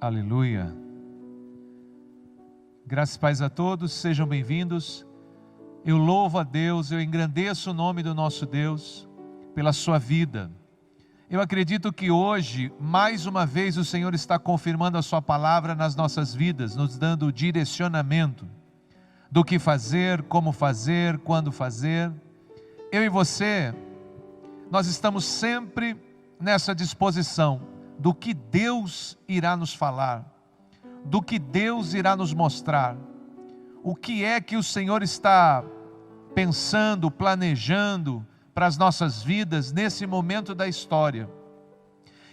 Aleluia. Graças e paz a todos, sejam bem-vindos. Eu louvo a Deus, eu engrandeço o nome do nosso Deus pela sua vida. Eu acredito que hoje, mais uma vez, o Senhor está confirmando a sua palavra nas nossas vidas, nos dando direcionamento do que fazer, como fazer, quando fazer. Eu e você, nós estamos sempre nessa disposição do que Deus irá nos falar, do que Deus irá nos mostrar, o que é que o Senhor está pensando, planejando para as nossas vidas nesse momento da história.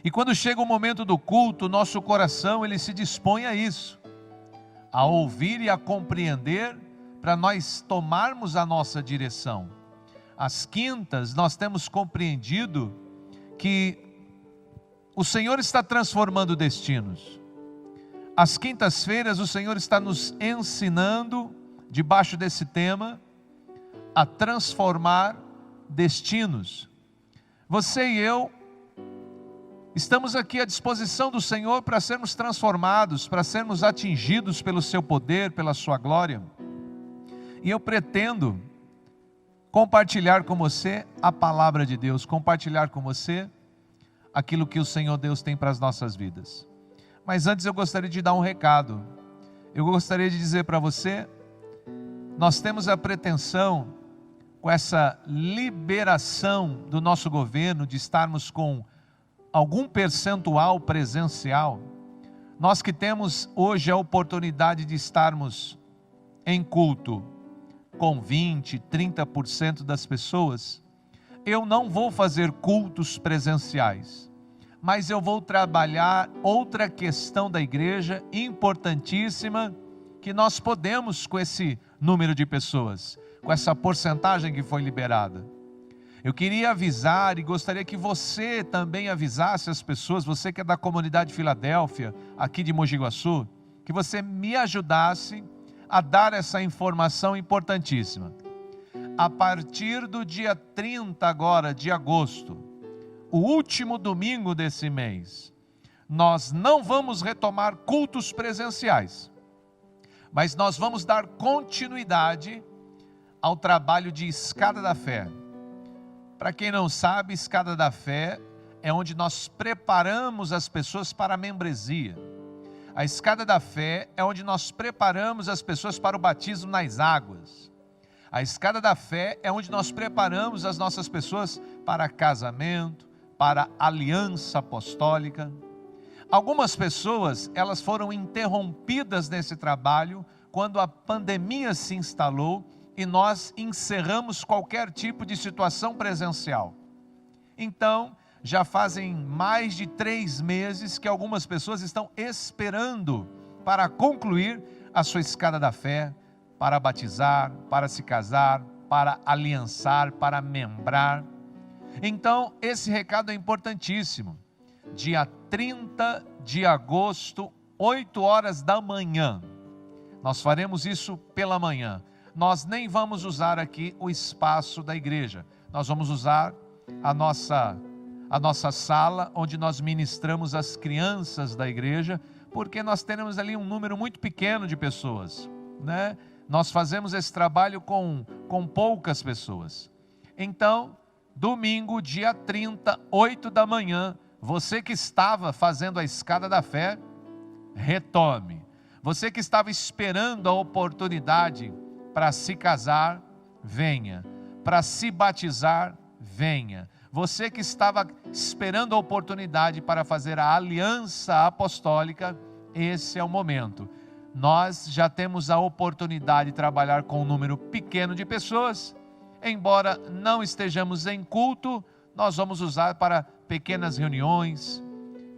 E quando chega o momento do culto, nosso coração ele se dispõe a isso, a ouvir e a compreender para nós tomarmos a nossa direção. Às quintas nós temos compreendido que o Senhor está transformando destinos. Às quintas-feiras o Senhor está nos ensinando, debaixo desse tema, a transformar destinos. Você e eu estamos aqui à disposição do Senhor para sermos transformados, para sermos atingidos pelo seu poder, pela sua glória. E eu pretendo compartilhar com você a palavra de Deus, compartilhar com você aquilo que o Senhor Deus tem para as nossas vidas. Mas antes eu gostaria de dar um recado. Eu gostaria de dizer para você, nós temos a pretensão, com essa liberação do nosso governo, de estarmos com algum percentual presencial. Nós que temos hoje a oportunidade de estarmos em culto com 20%, 30% das pessoas, eu não vou fazer cultos presenciais, mas eu vou trabalhar outra questão da igreja importantíssima, que nós podemos com esse número de pessoas, com essa porcentagem que foi liberada. Eu queria avisar e gostaria que você também avisasse as pessoas, você que é da comunidade Filadélfia, aqui de Mogi Guaçu, que você me ajudasse a dar essa informação importantíssima. A partir do dia 30 agora de agosto, o último domingo desse mês, nós não vamos retomar cultos presenciais, mas nós vamos dar continuidade ao trabalho de Escada da Fé. Para quem não sabe, Escada da Fé é onde nós preparamos as pessoas para a membresia. A Escada da Fé é onde nós preparamos as pessoas para o batismo nas águas. A Escada da Fé é onde nós preparamos as nossas pessoas para casamento, para aliança apostólica. Algumas pessoas, elas foram interrompidas nesse trabalho quando a pandemia se instalou e nós encerramos qualquer tipo de situação presencial. Então, já fazem mais de 3 meses que algumas pessoas estão esperando para concluir a sua escada da fé, para batizar, para se casar, para aliançar, para membrar. Então, esse recado é importantíssimo. Dia 30 de agosto, 8 horas da manhã. Nós faremos isso pela manhã. Nós nem vamos usar aqui o espaço da igreja. Nós vamos usar a nossa sala, onde nós ministramos as crianças da igreja, porque nós teremos ali um número muito pequeno de pessoas, né? Nós fazemos esse trabalho com poucas pessoas. Então, domingo, dia 30, 8 da manhã, você que estava fazendo a escada da fé, retome. Você que estava esperando a oportunidade para se casar, venha. Para se batizar, venha. Você que estava esperando a oportunidade para fazer a aliança apostólica, esse é o momento. Nós já temos a oportunidade de trabalhar com um número pequeno de pessoas. Embora não estejamos em culto, nós vamos usar para pequenas reuniões,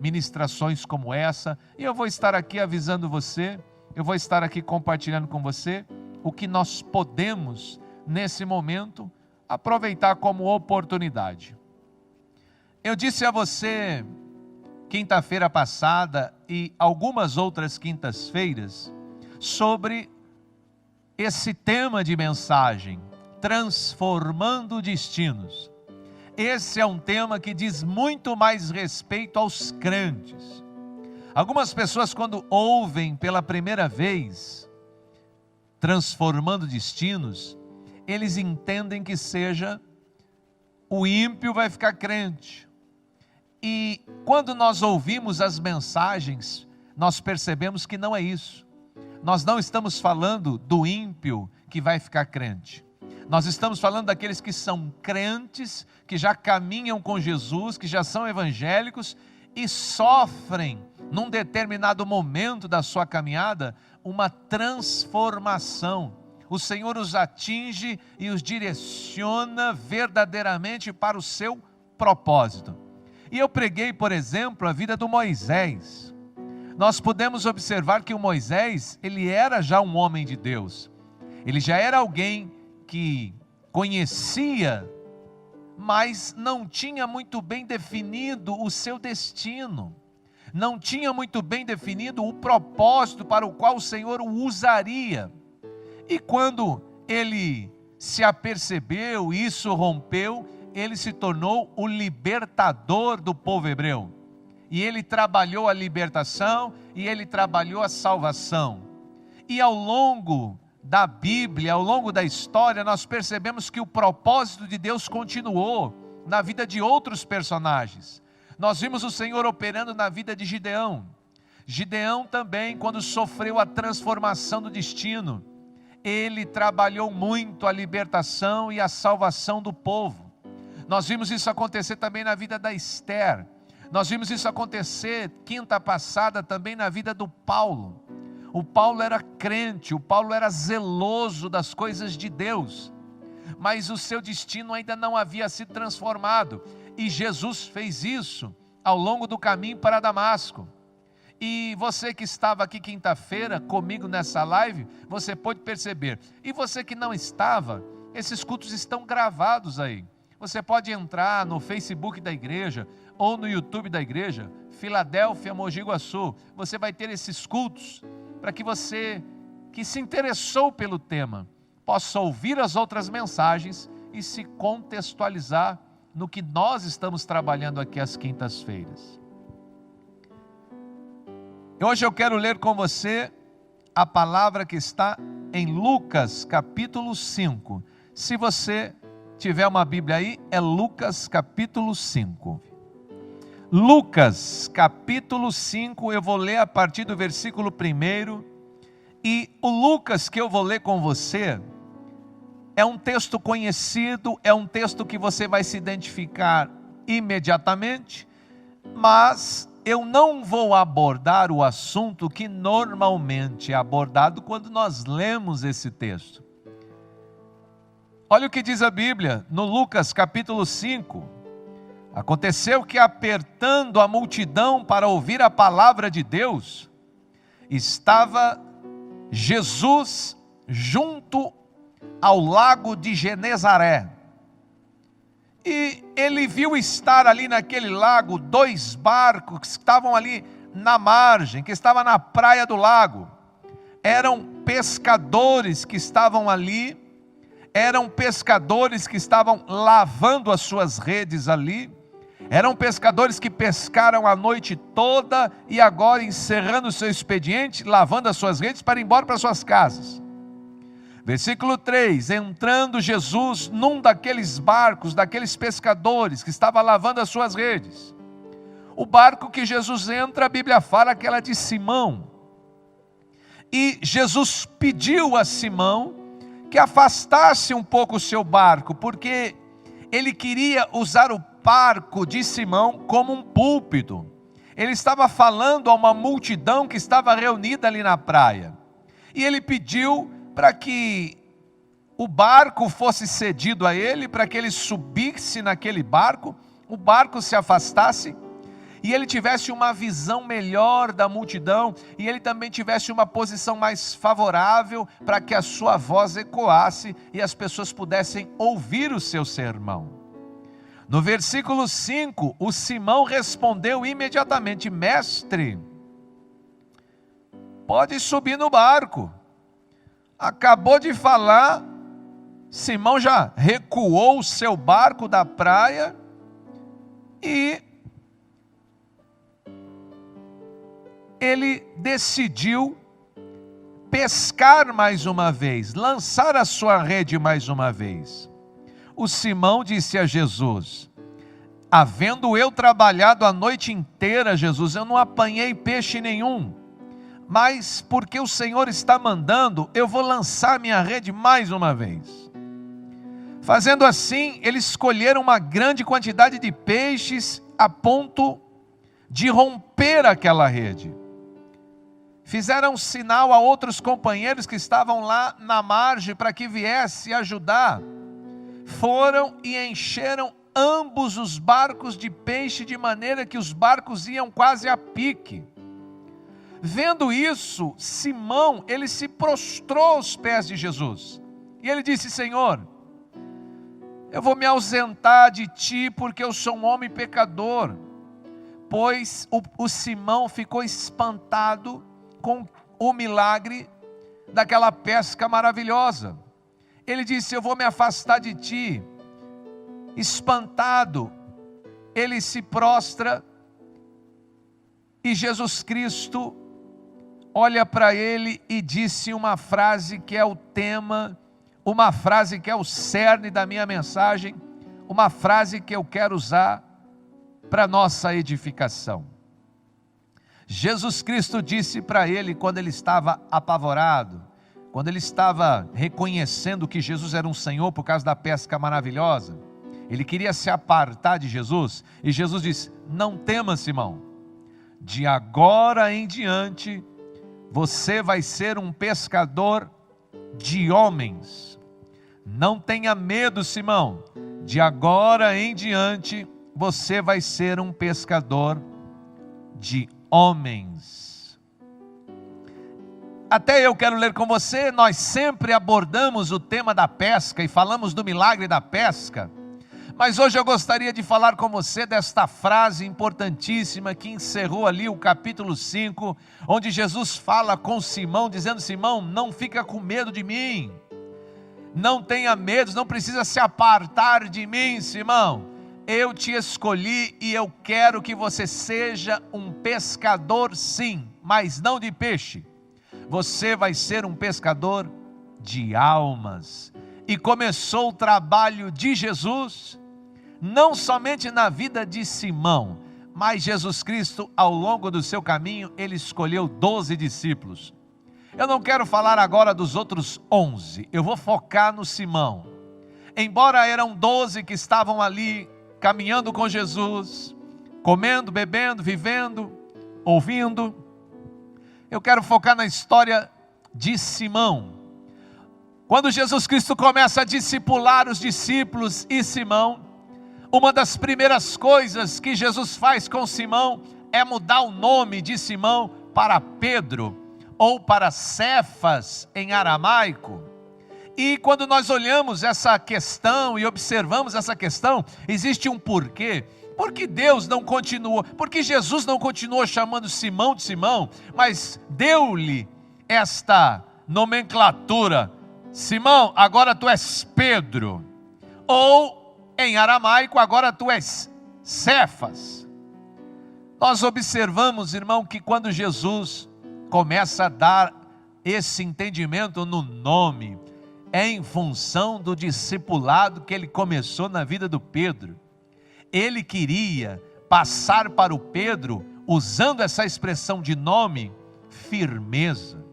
ministrações como essa. E eu vou estar aqui avisando você, eu vou estar aqui compartilhando com você o que nós podemos, nesse momento, aproveitar como oportunidade. Eu disse a você, quinta-feira passada e algumas outras quintas-feiras, sobre esse tema de mensagem, transformando destinos. Esse é um tema que diz muito mais respeito aos crentes. Algumas pessoas, quando ouvem pela primeira vez, transformando destinos, eles entendem que seja o ímpio vai ficar crente. E quando nós ouvimos as mensagens, nós percebemos que não é isso. Nós não estamos falando do ímpio que vai ficar crente. Nós estamos falando daqueles que são crentes, que já caminham com Jesus, que já são evangélicos e sofrem, num determinado momento da sua caminhada, uma transformação. O Senhor os atinge e os direciona verdadeiramente para o seu propósito. E eu preguei, por exemplo, a vida do Moisés. Nós podemos observar que o Moisés, ele era já um homem de Deus. Ele já era alguém que conhecia, mas não tinha muito bem definido o seu destino. Não tinha muito bem definido o propósito para o qual o Senhor o usaria. E quando ele se apercebeu, isso rompeu, ele se tornou o libertador do povo hebreu. E ele trabalhou a libertação e ele trabalhou a salvação. E ao longo da Bíblia, ao longo da história, nós percebemos que o propósito de Deus continuou na vida de outros personagens. Nós vimos o Senhor operando na vida de Gideão. Gideão também, quando sofreu a transformação do destino, ele trabalhou muito a libertação e a salvação do povo. Nós vimos isso acontecer também na vida da Esther. Nós vimos isso acontecer quinta passada também na vida do Paulo. O Paulo era crente, o Paulo era zeloso das coisas de Deus, mas o seu destino ainda não havia sido transformado. E Jesus fez isso ao longo do caminho para Damasco. E você que estava aqui quinta-feira comigo nessa live, você pôde perceber. E você que não estava, esses cultos estão gravados aí. Você pode entrar no Facebook da igreja ou no YouTube da igreja, Filadélfia, Mogi Guaçu. Você vai ter esses cultos para que você que se interessou pelo tema possa ouvir as outras mensagens e se contextualizar no que nós estamos trabalhando aqui às quintas-feiras. Hoje eu quero ler com você a palavra que está em Lucas capítulo 5. Se você tiver uma Bíblia aí, é Lucas capítulo 5. Lucas capítulo 5, eu vou ler a partir do versículo 1. E o Lucas que eu vou ler com você é um texto conhecido, é um texto que você vai se identificar imediatamente, mas eu não vou abordar o assunto que normalmente é abordado quando nós lemos esse texto. Olha o que diz a Bíblia no Lucas capítulo 5. Aconteceu que, apertando a multidão para ouvir a palavra de Deus, estava Jesus junto ao lago de Genezaré. E ele viu estar ali naquele lago 2 barcos que estavam ali na margem, que estavam na praia do lago. Eram pescadores que estavam ali, eram pescadores que estavam lavando as suas redes ali, eram pescadores que pescaram a noite toda e agora encerrando o seu expediente, lavando as suas redes para ir embora para suas casas. Versículo 3, entrando Jesus num daqueles barcos, daqueles pescadores que estava lavando as suas redes. O barco que Jesus entra, a Bíblia fala que era de Simão. E Jesus pediu a Simão que afastasse um pouco o seu barco, porque ele queria usar o barco de Simão como um púlpito. Ele estava falando a uma multidão que estava reunida ali na praia. E ele pediu para que o barco fosse cedido a ele, para que ele subisse naquele barco, o barco se afastasse, e ele tivesse uma visão melhor da multidão, e ele também tivesse uma posição mais favorável, para que a sua voz ecoasse, e as pessoas pudessem ouvir o seu sermão. No versículo 5, o Simão respondeu imediatamente: mestre, pode subir no barco. Acabou de falar, Simão já recuou o seu barco da praia e ele decidiu pescar mais uma vez, lançar a sua rede mais uma vez. O Simão disse a Jesus: havendo eu trabalhado a noite inteira, Jesus, eu não apanhei peixe nenhum, mas porque o Senhor está mandando, eu vou lançar minha rede mais uma vez. Fazendo assim, eles colheram uma grande quantidade de peixes, a ponto de romper aquela rede. Fizeram sinal a outros companheiros que estavam lá na margem para que viesse ajudar. Foram e encheram ambos os barcos de peixe, de maneira que os barcos iam quase a pique. Vendo isso, Simão, ele se prostrou aos pés de Jesus. E ele disse: Senhor, eu vou me ausentar de ti, porque eu sou um homem pecador. Pois o Simão ficou espantado com o milagre daquela pesca maravilhosa. Ele disse: eu vou me afastar de ti. Espantado, ele se prostra, e Jesus Cristo olha para ele e disse uma frase que é o tema, uma frase que é o cerne da minha mensagem, uma frase que eu quero usar para nossa edificação. Jesus Cristo disse para ele, quando ele estava apavorado, quando ele estava reconhecendo que Jesus era um Senhor por causa da pesca maravilhosa, ele queria se apartar de Jesus, e Jesus disse: não temas, Simão, de agora em diante, você vai ser um pescador de homens. Não tenha medo, Simão, de agora em diante, você vai ser um pescador de homens. Até eu quero ler com você. Nós sempre abordamos o tema da pesca e falamos do milagre da pesca, mas hoje eu gostaria de falar com você desta frase importantíssima que encerrou ali o capítulo 5, onde Jesus fala com Simão, dizendo: Simão, não fica com medo de mim, não tenha medo, não precisa se apartar de mim, Simão. Eu te escolhi e eu quero que você seja um pescador, sim, mas não de peixe. Você vai ser um pescador de almas. E começou o trabalho de Jesus, não somente na vida de Simão, mas Jesus Cristo, ao longo do seu caminho, ele escolheu 12 discípulos. Eu não quero falar agora dos outros 11, eu vou focar no Simão. Embora eram 12 que estavam ali, caminhando com Jesus, comendo, bebendo, vivendo, ouvindo, eu quero focar na história de Simão. Quando Jesus Cristo começa a discipular os discípulos e Simão, uma das primeiras coisas que Jesus faz com Simão é mudar o nome de Simão para Pedro, ou para Cefas em aramaico. E quando nós olhamos essa questão e observamos essa questão, existe um porquê. Porque Deus não continuou, porque Jesus não continuou chamando Simão de Simão, mas deu-lhe esta nomenclatura: Simão, agora tu és Pedro. Ou em aramaico, agora tu és Cefas. Nós observamos, irmão, que quando Jesus começa a dar esse entendimento no nome, é em função do discipulado que ele começou na vida do Pedro. Ele queria passar para o Pedro, usando essa expressão de nome, firmeza.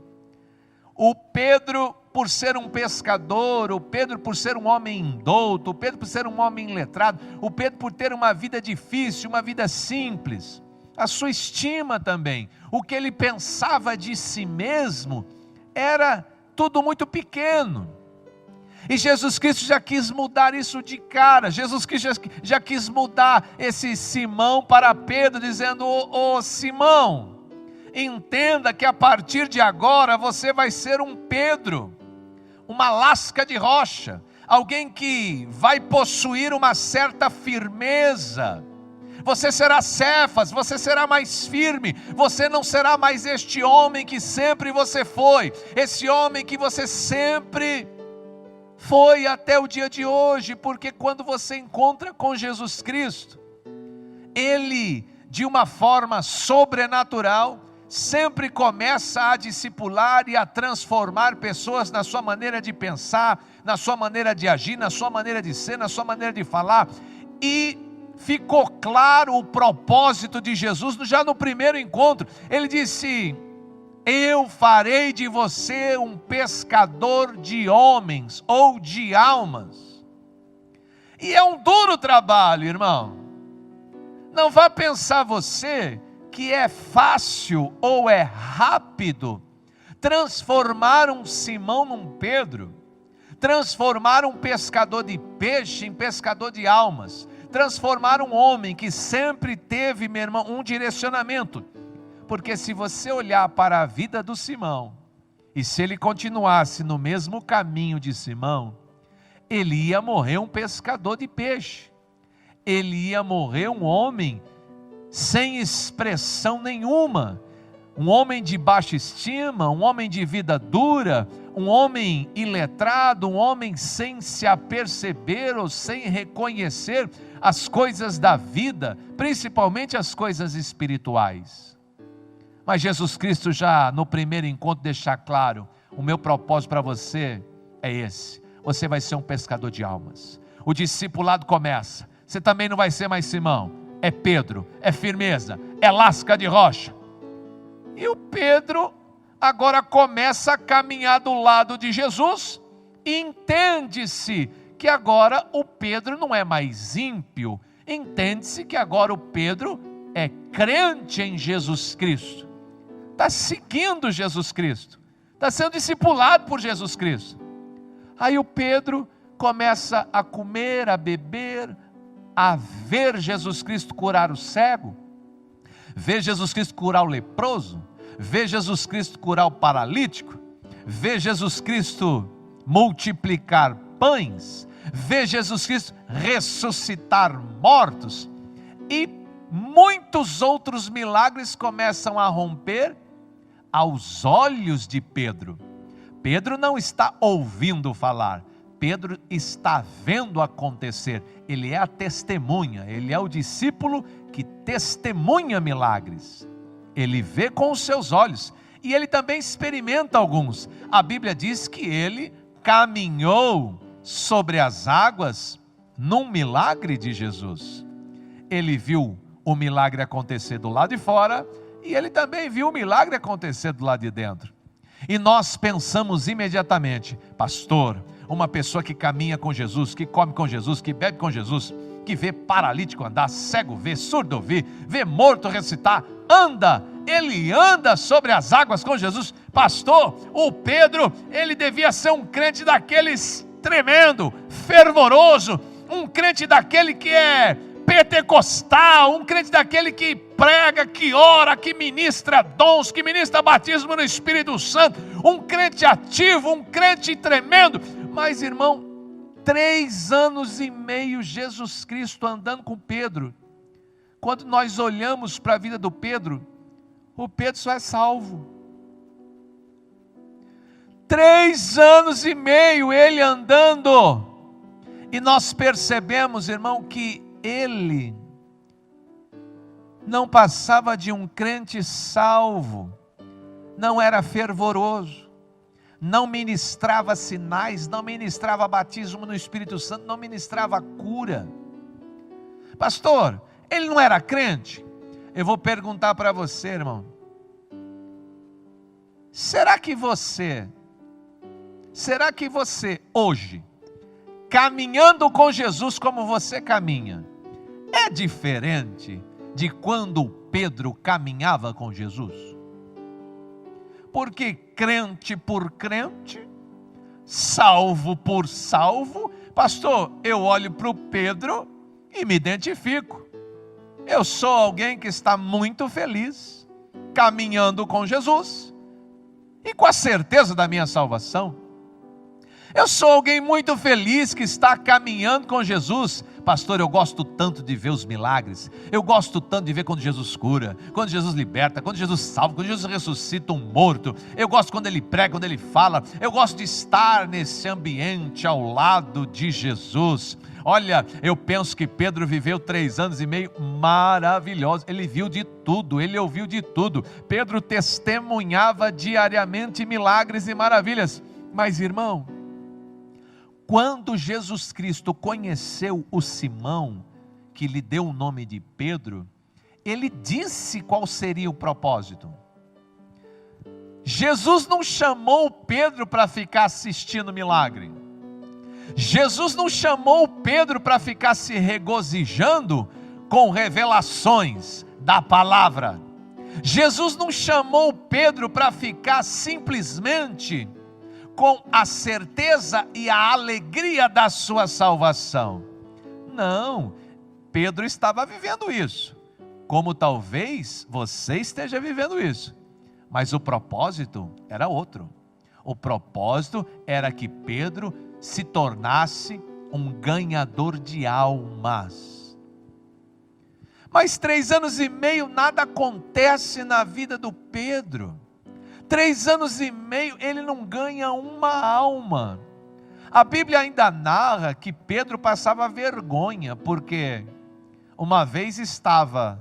O Pedro, por ser um pescador, o Pedro por ser um homem indouto, o Pedro por ser um homem letrado, o Pedro por ter uma vida difícil, uma vida simples, a sua estima também, o que ele pensava de si mesmo, era tudo muito pequeno. E Jesus Cristo já quis mudar isso de cara. Jesus Cristo já quis mudar esse Simão para Pedro, dizendo: ô Simão, entenda que a partir de agora você vai ser um Pedro, uma lasca de rocha, alguém que vai possuir uma certa firmeza. Você será Cefas, você será mais firme, você não será mais este homem que sempre você foi, esse homem que você sempre foi até o dia de hoje, porque quando você encontra com Jesus Cristo, Ele, de uma forma sobrenatural, sempre começa a discipular e a transformar pessoas na sua maneira de pensar, na sua maneira de agir, na sua maneira de ser, na sua maneira de falar. E ficou claro o propósito de Jesus já no primeiro encontro. Ele disse: eu farei de você um pescador de homens ou de almas. E é um duro trabalho, irmão. Não vá pensar você que é fácil ou é rápido transformar um Simão num Pedro, transformar um pescador de peixe em pescador de almas, transformar um homem que sempre teve, meu irmão, um direcionamento. Porque se você olhar para a vida do Simão, e se ele continuasse no mesmo caminho de Simão, ele ia morrer um pescador de peixe, ele ia morrer um homem sem expressão nenhuma, um homem de baixa estima, um homem de vida dura, um homem iletrado, um homem sem se aperceber ou sem reconhecer as coisas da vida, principalmente as coisas espirituais. Mas Jesus Cristo já no primeiro encontro deixa claro: o meu propósito para você é esse, você vai ser um pescador de almas. O discipulado começa, você também não vai ser mais Simão, é Pedro, é firmeza, é lasca de rocha. E o Pedro agora começa a caminhar do lado de Jesus, e entende-se que agora o Pedro não é mais ímpio, entende-se que agora o Pedro é crente em Jesus Cristo, está seguindo Jesus Cristo, está sendo discipulado por Jesus Cristo. Aí o Pedro começa a comer, a beber, a ver Jesus Cristo curar o cego, ver Jesus Cristo curar o leproso, ver Jesus Cristo curar o paralítico, ver Jesus Cristo multiplicar pães, ver Jesus Cristo ressuscitar mortos, e muitos outros milagres começam a romper aos olhos de Pedro. Pedro não está ouvindo falar, Pedro está vendo acontecer. Ele é a testemunha, ele é o discípulo que testemunha milagres. Ele vê com os seus olhos e ele também experimenta alguns. A Bíblia diz que ele caminhou sobre as águas num milagre de Jesus. Ele viu o milagre acontecer do lado de fora e ele também viu o milagre acontecer do lado de dentro. E nós pensamos imediatamente: pastor, uma pessoa que caminha com Jesus, que come com Jesus, que bebe com Jesus, que vê paralítico andar, cego ver, surdo ouvir, vê morto ressuscitar, ele anda sobre as águas com Jesus. Pastor, o Pedro, ele devia ser um crente daqueles tremendo, fervoroso, um crente daquele que é pentecostal, um crente daquele que prega, que ora, que ministra dons, que ministra batismo no Espírito Santo, um crente ativo, um crente tremendo. Mas, irmão, 3 anos e meio Jesus Cristo andando com Pedro. Quando nós olhamos para a vida do Pedro, o Pedro só é salvo. 3 anos e meio ele andando, e nós percebemos, irmão, que ele não passava de um crente salvo, não era fervoroso, não ministrava sinais, não ministrava batismo no Espírito Santo, não ministrava cura. Pastor, ele não era crente? Eu vou perguntar para você, irmão, será que você hoje, caminhando com Jesus como você caminha, é diferente de quando Pedro caminhava com Jesus? Porque crente por crente, salvo por salvo, pastor, eu olho para o Pedro e me identifico. Eu sou alguém que está muito feliz, caminhando com Jesus, e com a certeza da minha salvação. Eu sou alguém muito feliz que está caminhando com Jesus, Pastor, eu gosto tanto de ver os milagres, eu gosto tanto de ver quando Jesus cura, quando Jesus liberta, quando Jesus salva, quando Jesus ressuscita um morto, eu gosto quando Ele prega, quando Ele fala, eu gosto de estar nesse ambiente ao lado de Jesus. Olha, eu penso que Pedro viveu 3 anos e meio maravilhosos, ele viu de tudo, ele ouviu de tudo. Pedro testemunhava diariamente milagres e maravilhas. Mas irmão, quando Jesus Cristo conheceu o Simão, que lhe deu o nome de Pedro, ele disse qual seria o propósito. Jesus não chamou Pedro para ficar assistindo milagre. Jesus não chamou Pedro para ficar se regozijando com revelações da palavra. Jesus não chamou Pedro para ficar simplesmente com a certeza e a alegria da sua salvação. Não, Pedro estava vivendo isso, como talvez você esteja vivendo isso, mas o propósito era outro. O propósito era que Pedro se tornasse um ganhador de almas. Mas 3 anos e meio nada acontece na vida do Pedro. 3 anos e meio ele não ganha uma alma. A Bíblia ainda narra que Pedro passava vergonha, porque uma vez estava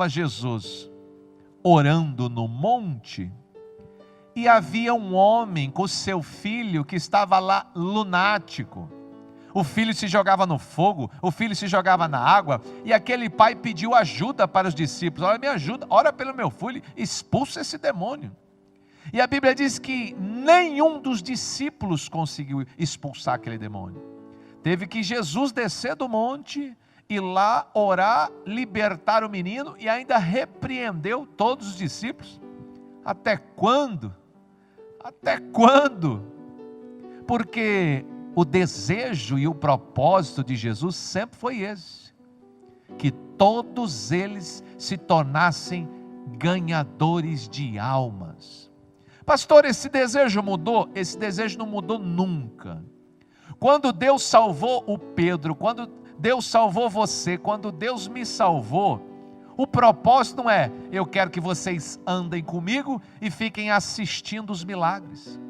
Jesus orando no monte, e havia um homem com seu filho que estava lá lunático. O filho se jogava no fogo, o filho se jogava na água, e aquele pai pediu ajuda para os discípulos. Olha, me ajuda, ora pelo meu filho, expulsa esse demônio. E a Bíblia diz que nenhum dos discípulos conseguiu expulsar aquele demônio. Teve que Jesus descer do monte, ir lá orar, libertar o menino, e ainda repreendeu todos os discípulos. Até quando? Até quando? Porque o desejo e o propósito de Jesus sempre foi esse, que todos eles se tornassem ganhadores de almas. Pastor, esse desejo mudou? Esse desejo não mudou nunca. Quando Deus salvou o Pedro, quando Deus salvou você, quando Deus me salvou, o propósito não é, eu quero que vocês andem comigo e fiquem assistindo os milagres.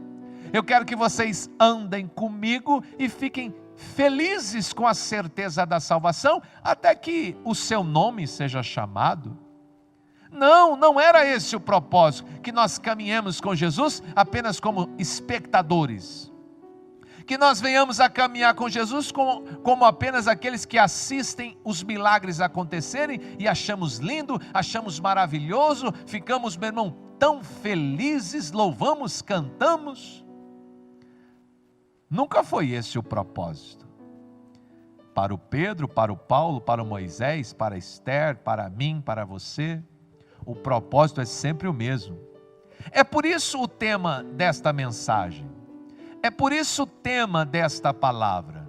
Eu quero que vocês andem comigo e fiquem felizes com a certeza da salvação, até que o seu nome seja chamado. Não, não era esse o propósito, que nós caminhemos com Jesus apenas como espectadores. Que nós venhamos a caminhar com Jesus como apenas aqueles que assistem os milagres acontecerem e achamos lindo, achamos maravilhoso, ficamos, meu irmão, tão felizes, louvamos, cantamos. Nunca foi esse o propósito. Para o Pedro, para o Paulo, para o Moisés, para a Esther, para mim, para você, o propósito é sempre o mesmo. É por isso o tema desta mensagem. É por isso o tema desta palavra.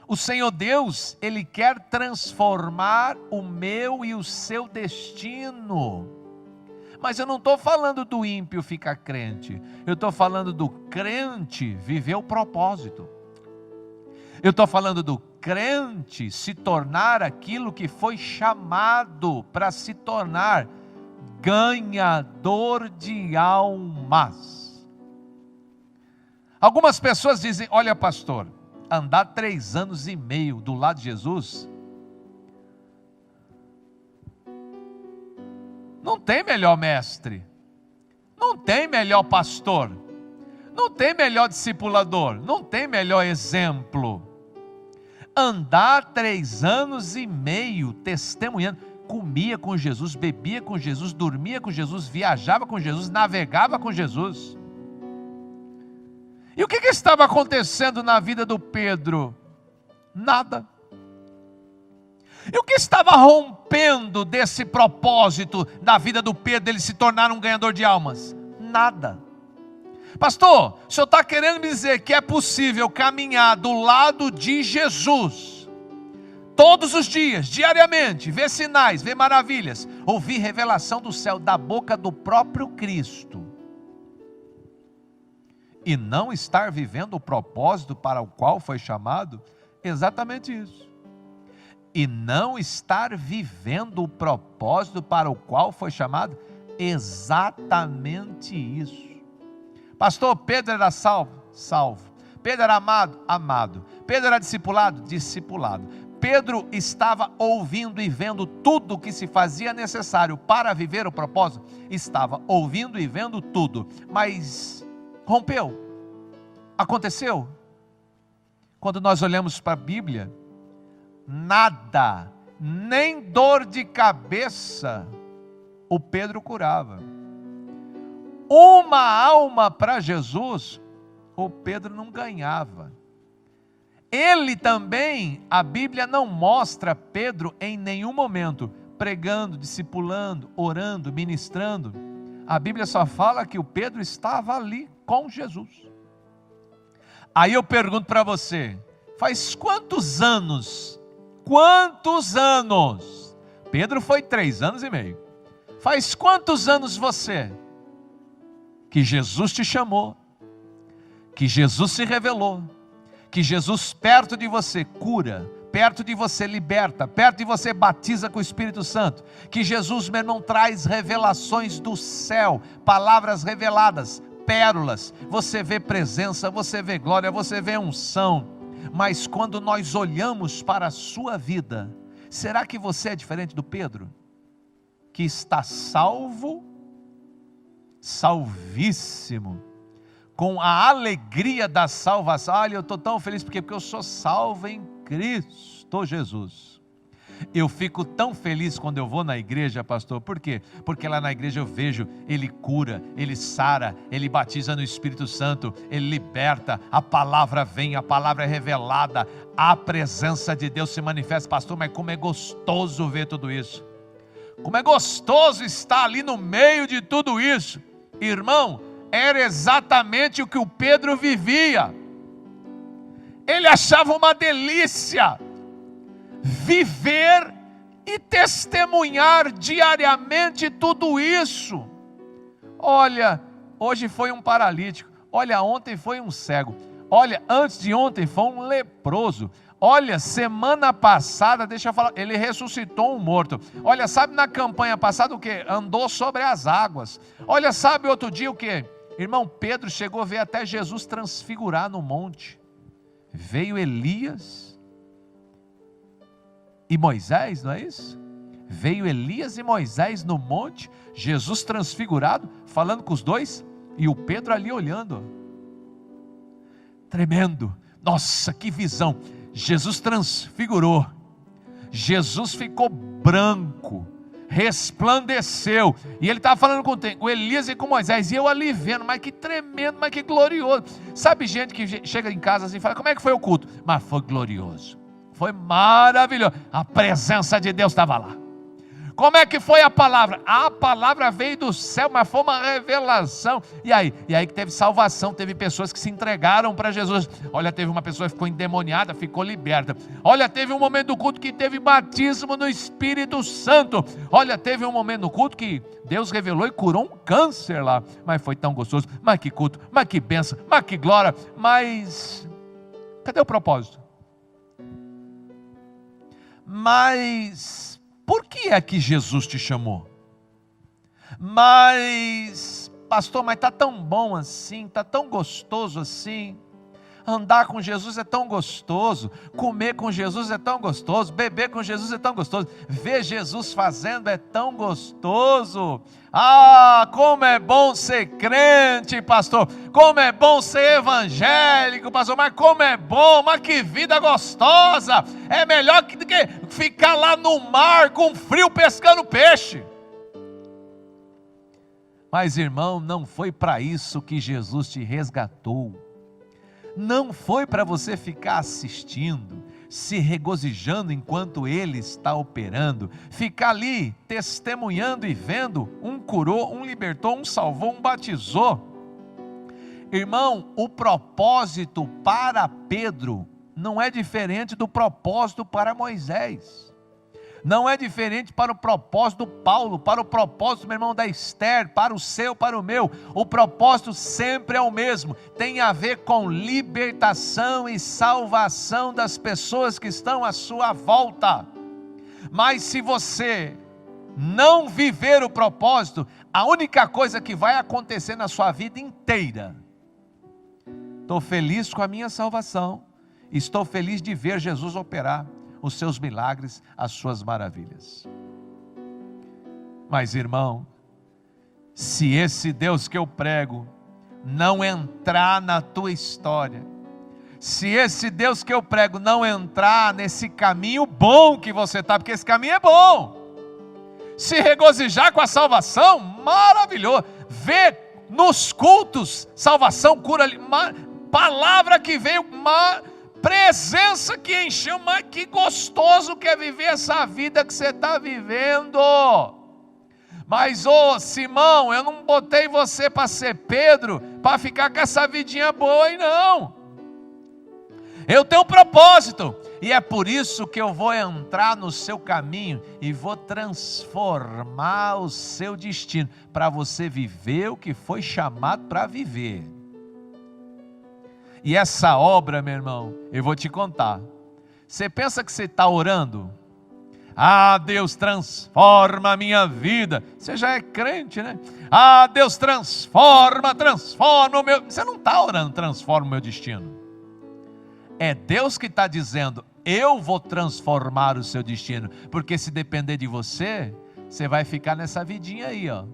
O Senhor Deus, Ele quer transformar o meu e o seu destino. Mas eu não estou falando do ímpio ficar crente. Eu estou falando do crente viver o propósito. Eu estou falando do crente se tornar aquilo que foi chamado para se tornar ganhador de almas. Algumas pessoas dizem, olha pastor, andar 3 anos e meio do lado de Jesus, não tem melhor mestre, não tem melhor pastor, não tem melhor discipulador, não tem melhor exemplo. Andar 3 anos e meio testemunhando, comia com Jesus, bebia com Jesus, dormia com Jesus, viajava com Jesus, navegava com Jesus. E o que estava acontecendo na vida do Pedro? Nada. E o que estava rompendo desse propósito na vida do Pedro, ele se tornar um ganhador de almas? Nada. Pastor, o senhor está querendo me dizer que é possível caminhar do lado de Jesus, todos os dias, diariamente, ver sinais, ver maravilhas, ouvir revelação do céu da boca do próprio Cristo, e não estar vivendo o propósito para o qual foi chamado? Exatamente isso. E não estar vivendo o propósito para o qual foi chamado? Exatamente isso. Pastor, Pedro era salvo? Salvo. Pedro era amado? Amado. Pedro era discipulado? Discipulado. Pedro estava ouvindo e vendo tudo o que se fazia necessário para viver o propósito? Estava ouvindo e vendo tudo, mas rompeu. Aconteceu? Quando nós olhamos para a Bíblia, nada, nem dor de cabeça, o Pedro curava. Uma alma para Jesus, o Pedro não ganhava. Ele também, a Bíblia não mostra Pedro em nenhum momento pregando, discipulando, orando, ministrando. A Bíblia só fala que o Pedro estava ali com Jesus. Aí eu pergunto para você, faz quantos anos? Pedro foi 3 anos e meio. Faz quantos anos você que Jesus te chamou, que Jesus se revelou, que Jesus perto de você cura, perto de você liberta, perto de você batiza com o Espírito Santo, que Jesus, meu irmão, traz revelações do céu, palavras reveladas, pérolas, você vê presença, você vê glória, você vê unção, mas quando nós olhamos para a sua vida, será que você é diferente do Pedro? Que está salvo, salvíssimo, com a alegria da salvação. Olha, eu estou tão feliz porque eu sou salvo em Cristo Jesus. Eu fico tão feliz quando eu vou na igreja, pastor. Por quê? Porque lá na igreja eu vejo, Ele cura, Ele sara, Ele batiza no Espírito Santo, Ele liberta, a palavra vem, a palavra é revelada, a presença de Deus se manifesta. Pastor, mas como é gostoso ver tudo isso. Como é gostoso estar ali no meio de tudo isso. Irmão, era exatamente o que o Pedro vivia. Ele achava uma delícia viver e testemunhar diariamente tudo isso. Olha, hoje foi um paralítico. Olha, ontem foi um cego. Olha, antes de ontem foi um leproso. Olha, semana passada, deixa eu falar, ele ressuscitou um morto. Olha, sabe na campanha passada o que? Andou sobre as águas. Olha, sabe outro dia o que? Irmão, Pedro chegou a ver até Jesus transfigurar no monte. Veio Elias e Moisés, não é isso? Veio Elias e Moisés no monte, Jesus transfigurado, falando com os dois, e o Pedro ali olhando. Tremendo. Nossa, que visão. Jesus transfigurou. Jesus ficou branco, resplandeceu, e ele estava falando com Elias e com Moisés, e eu ali vendo, mas que tremendo, mas que glorioso. Sabe gente que chega em casa assim e fala, como é que foi o culto? Mas foi glorioso, foi maravilhoso, a presença de Deus estava lá. Como é que foi a palavra? A palavra veio do céu, mas foi uma revelação. E aí que teve salvação, teve pessoas que se entregaram para Jesus. Olha, teve uma pessoa que ficou endemoniada, ficou liberta. Olha, teve um momento do culto que teve batismo no Espírito Santo. Olha, teve um momento no culto que Deus revelou e curou um câncer lá. Mas foi tão gostoso, mas que culto, mas que bênção, mas que glória. Mas cadê o propósito? Mas por que é que Jesus te chamou? Mas, pastor, mas está tão bom assim, está tão gostoso assim. Andar com Jesus é tão gostoso, comer com Jesus é tão gostoso, beber com Jesus é tão gostoso, ver Jesus fazendo é tão gostoso. Ah, como é bom ser crente, pastor, como é bom ser evangélico, pastor, mas como é bom, mas que vida gostosa, é melhor do que ficar lá no mar com frio pescando peixe. Mas irmão, não foi para isso que Jesus te resgatou, não foi para você ficar assistindo, se regozijando enquanto Ele está operando, ficar ali testemunhando e vendo, um curou, um libertou, um salvou, um batizou. Irmão, o propósito para Pedro não é diferente do propósito para Moisés. Não é diferente para o propósito do Paulo, para o propósito, meu irmão, da Esther, para o seu, para o meu. O propósito sempre é o mesmo. Tem a ver com libertação e salvação das pessoas que estão à sua volta. Mas se você não viver o propósito, a única coisa que vai acontecer na sua vida inteira: estou feliz com a minha salvação, estou feliz de ver Jesus operar os seus milagres, as suas maravilhas. Mas, irmão, se esse Deus que eu prego não entrar na tua história, se esse Deus que eu prego não entrar nesse caminho bom que você está, porque esse caminho é bom, se regozijar com a salvação, maravilhoso, ver nos cultos, salvação, cura, palavra que veio, presença que encheu, mas que gostoso que é viver essa vida que você está vivendo. Mas Simão, eu não botei você para ser Pedro, para ficar com essa vidinha boa aí não. Eu tenho um propósito, e é por isso que eu vou entrar no seu caminho e vou transformar o seu destino, para você viver o que foi chamado para viver. E essa obra, meu irmão, eu vou te contar. Você pensa que você está orando? Ah, Deus, transforma a minha vida. Você já é crente, né? Ah, Deus, transforma o meu... Você não está orando, transforma o meu destino. É Deus que está dizendo, eu vou transformar o seu destino. Porque se depender de você, você vai ficar nessa vidinha aí, ó.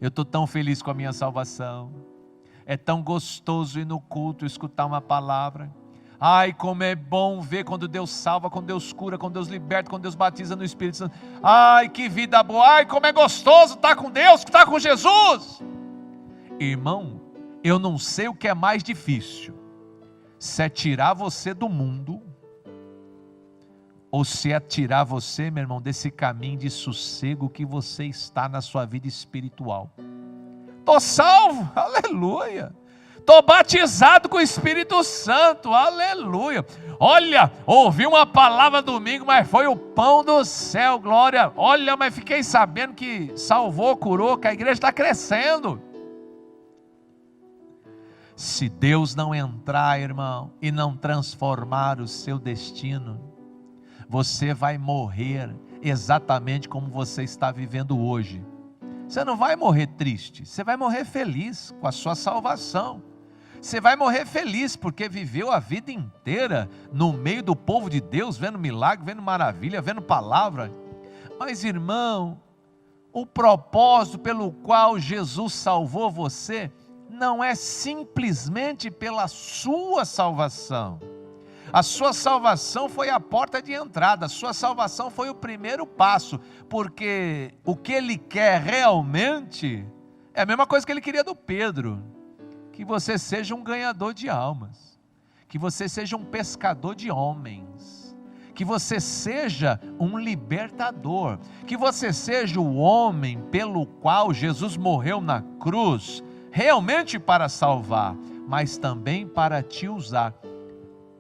Eu estou tão feliz com a minha salvação. É tão gostoso ir no culto, escutar uma palavra. Ai, como é bom ver quando Deus salva, quando Deus cura, quando Deus liberta, quando Deus batiza no Espírito Santo. Ai, que vida boa. Ai, como é gostoso estar com Deus, estar com Jesus. Irmão, eu não sei o que é mais difícil. Se é tirar você do mundo, ou se é tirar você, meu irmão, desse caminho de sossego que você está na sua vida espiritual. Estou salvo, aleluia. Estou batizado com o Espírito Santo, aleluia. Olha, ouvi uma palavra domingo, mas foi o pão do céu, glória. Olha, mas fiquei sabendo que salvou, curou, que a igreja está crescendo. Se Deus não entrar, irmão, e não transformar o seu destino, você vai morrer exatamente como você está vivendo hoje. Você não vai morrer triste, você vai morrer feliz com a sua salvação. Você vai morrer feliz porque viveu a vida inteira no meio do povo de Deus, vendo milagre, vendo maravilha, vendo palavra. Mas, irmão, o propósito pelo qual Jesus salvou você não é simplesmente pela sua salvação. A sua salvação foi a porta de entrada, a sua salvação foi o primeiro passo, porque o que Ele quer realmente é a mesma coisa que Ele queria do Pedro, que você seja um ganhador de almas, que você seja um pescador de homens, que você seja um libertador, que você seja o homem pelo qual Jesus morreu na cruz, realmente para salvar, mas também para te usar.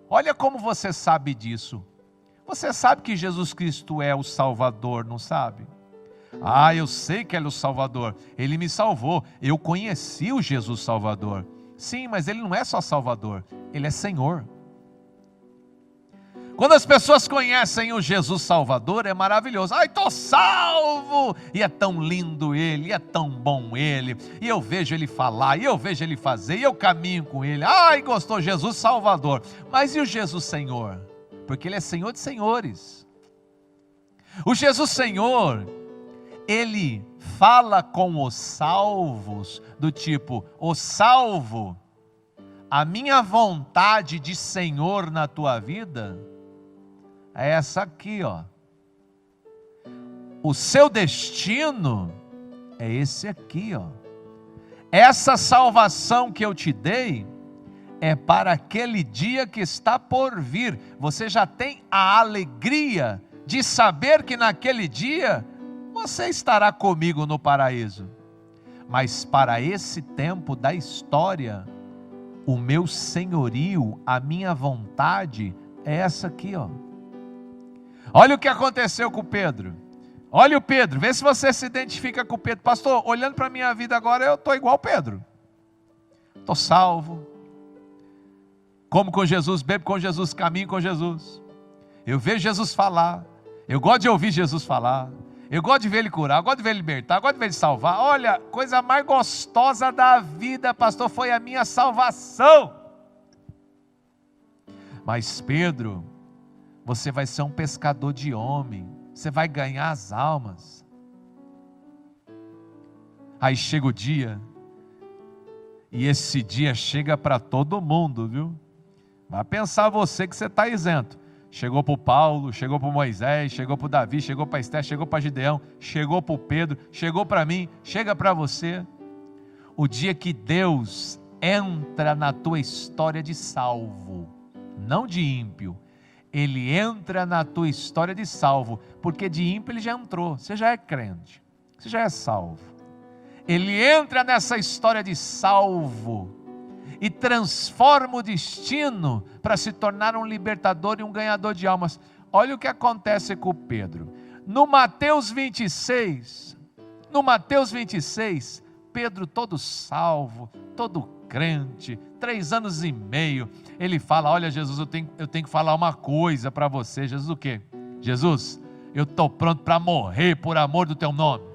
Olha como você sabe disso. Você sabe que Jesus Cristo é o Salvador, não sabe? Ah, eu sei que Ele é o Salvador. Ele me salvou. Eu conheci o Jesus Salvador. Sim, mas Ele não é só Salvador. Ele é Senhor. Quando as pessoas conhecem o Jesus Salvador, é maravilhoso. Ai, estou salvo! E é tão lindo Ele, e é tão bom Ele. E eu vejo Ele falar, e eu vejo Ele fazer, e eu caminho com Ele. Ai, gostou, Jesus Salvador. Mas e o Jesus Senhor? Porque Ele é Senhor de senhores. O Jesus Senhor, Ele fala com os salvos, do tipo, o salvo, a minha vontade de Senhor na tua vida é essa aqui, ó. O seu destino é esse aqui, ó. Essa salvação que eu te dei é para aquele dia que está por vir. Você já tem a alegria de saber que naquele dia você estará comigo no paraíso. Mas para esse tempo da história, o meu senhorio, a minha vontade é essa aqui, ó. Olha o que aconteceu com o Pedro. Olha o Pedro, vê se você se identifica com o Pedro. Pastor, olhando para a minha vida agora, eu estou igual o Pedro. Estou salvo. Como com Jesus, bebo com Jesus, caminho com Jesus. Eu vejo Jesus falar. Eu gosto de ouvir Jesus falar. Eu gosto de ver Ele curar, eu gosto de ver Ele libertar, eu gosto de ver Ele salvar. Olha, coisa mais gostosa da vida, pastor, foi a minha salvação. Mas Pedro, você vai ser um pescador de homem. Você vai ganhar as almas. Aí chega o dia. E esse dia chega para todo mundo, viu? Vai pensar você que você está isento. Chegou para o Paulo, chegou para o Moisés, chegou para o Davi, chegou para Esther, chegou para Gideão, chegou para o Pedro, chegou para mim, chega para você. O dia que Deus entra na tua história de salvo, não de ímpio. Ele entra na tua história de salvo, porque de ímpio ele já entrou, você já é crente, você já é salvo. Ele entra nessa história de salvo e transforma o destino para se tornar um libertador e um ganhador de almas. Olha o que acontece com Pedro. No Mateus 26, Pedro todo salvo, todo crente, 3 anos e meio, ele fala, olha Jesus, eu tenho que falar uma coisa para você. Jesus o quê? Jesus, eu estou pronto para morrer por amor do teu nome.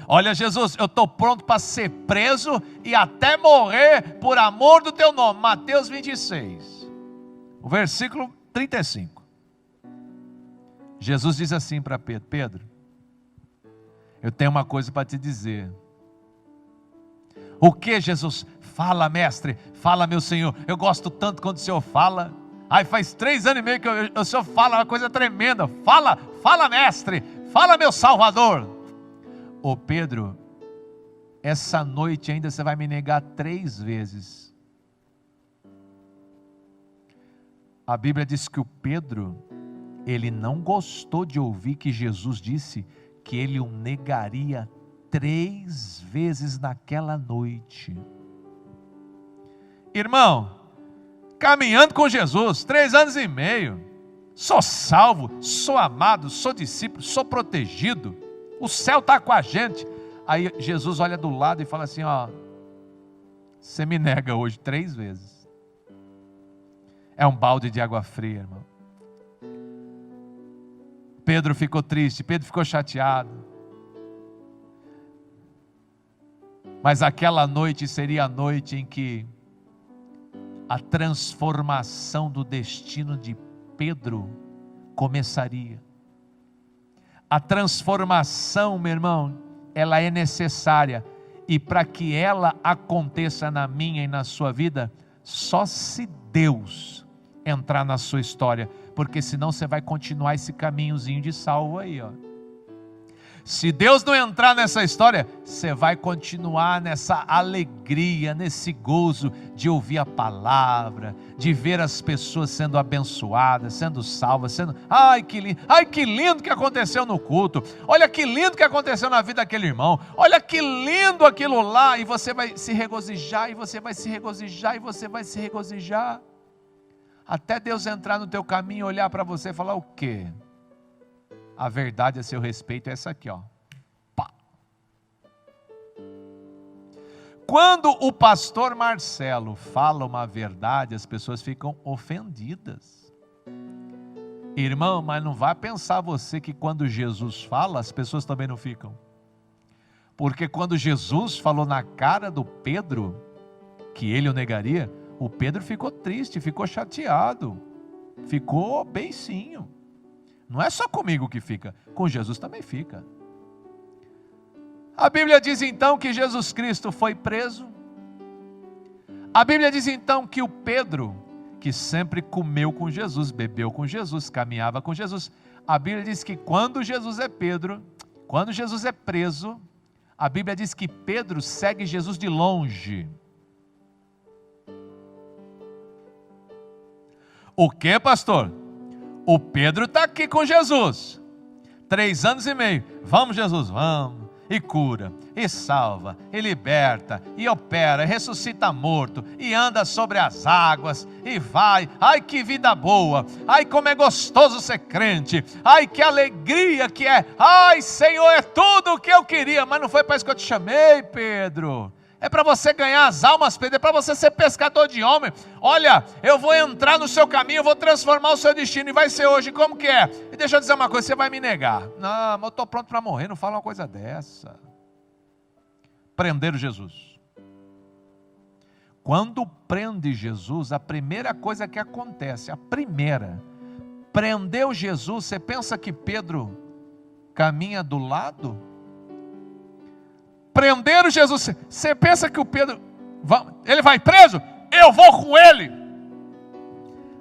Olha Jesus, eu estou pronto para ser preso e até morrer por amor do teu nome. Mateus 26, o versículo 35. Jesus diz assim para Pedro, Pedro, eu tenho uma coisa para te dizer. O que, Jesus? Fala, mestre, fala, meu Senhor, eu gosto tanto quando o Senhor fala. Ai, faz 3 anos e meio que o Senhor fala uma coisa tremenda. Fala, mestre, fala, meu Salvador. Ô Pedro, essa noite ainda você vai me negar 3 vezes. A Bíblia diz que o Pedro, ele não gostou de ouvir que Jesus disse que ele o negaria 3 vezes naquela noite. Irmão, caminhando com Jesus, 3 anos e meio, sou salvo, sou amado, sou discípulo, sou protegido, o céu está com a gente. Aí Jesus olha do lado e fala assim, ó, você me nega hoje 3 vezes. É um balde de água fria, irmão. Pedro ficou triste, Pedro ficou chateado. Mas aquela noite seria a noite em que a transformação do destino de Pedro começaria. A transformação, meu irmão, ela é necessária. E para que ela aconteça na minha e na sua vida, só se Deus entrar na sua história. Porque senão você vai continuar esse caminhozinho de salvo aí, ó. Se Deus não entrar nessa história, você vai continuar nessa alegria, nesse gozo de ouvir a palavra, de ver as pessoas sendo abençoadas, sendo salvas, ai que lindo que aconteceu no culto, olha que lindo que aconteceu na vida daquele irmão, olha que lindo aquilo lá, e você vai se regozijar, e você vai se regozijar, e você vai se regozijar, até Deus entrar no teu caminho, olhar para você e falar o quê? A verdade a seu respeito é essa aqui, ó. Pá. Quando o pastor Marcelo fala uma verdade, as pessoas ficam ofendidas. Irmão, mas não vai pensar você que quando Jesus fala, as pessoas também não ficam. Porque quando Jesus falou na cara do Pedro, que ele o negaria, o Pedro ficou triste, ficou chateado, ficou beicinho. Não é só comigo que fica, com Jesus também fica. A Bíblia diz então que Jesus Cristo foi preso. A Bíblia diz então que o Pedro, que sempre comeu com Jesus, bebeu com Jesus, caminhava com Jesus. A Bíblia diz que quando Jesus é preso, a Bíblia diz que Pedro segue Jesus de longe. O que, pastor? O Pedro está aqui com Jesus, 3 anos e meio, vamos Jesus, vamos, e cura, e salva, e liberta, e opera, e ressuscita morto, e anda sobre as águas, e vai. Ai, que vida boa! Ai, como é gostoso ser crente! Ai, que alegria que é! Ai, Senhor, é tudo o que eu queria, mas não foi para isso que eu te chamei, Pedro. É para você ganhar as almas, Pedro, é para você ser pescador de homem. Olha, eu vou entrar no seu caminho, eu vou transformar o seu destino, e vai ser hoje, como que é? E deixa eu dizer uma coisa, você vai me negar. Não, mas eu estou pronto para morrer, não fala uma coisa dessa. Prenderam Jesus. Quando prende Jesus, a primeira coisa que acontece, prendeu Jesus, você pensa que Pedro caminha do lado? Prenderam Jesus, você pensa que o Pedro, ele vai preso? Eu vou com ele.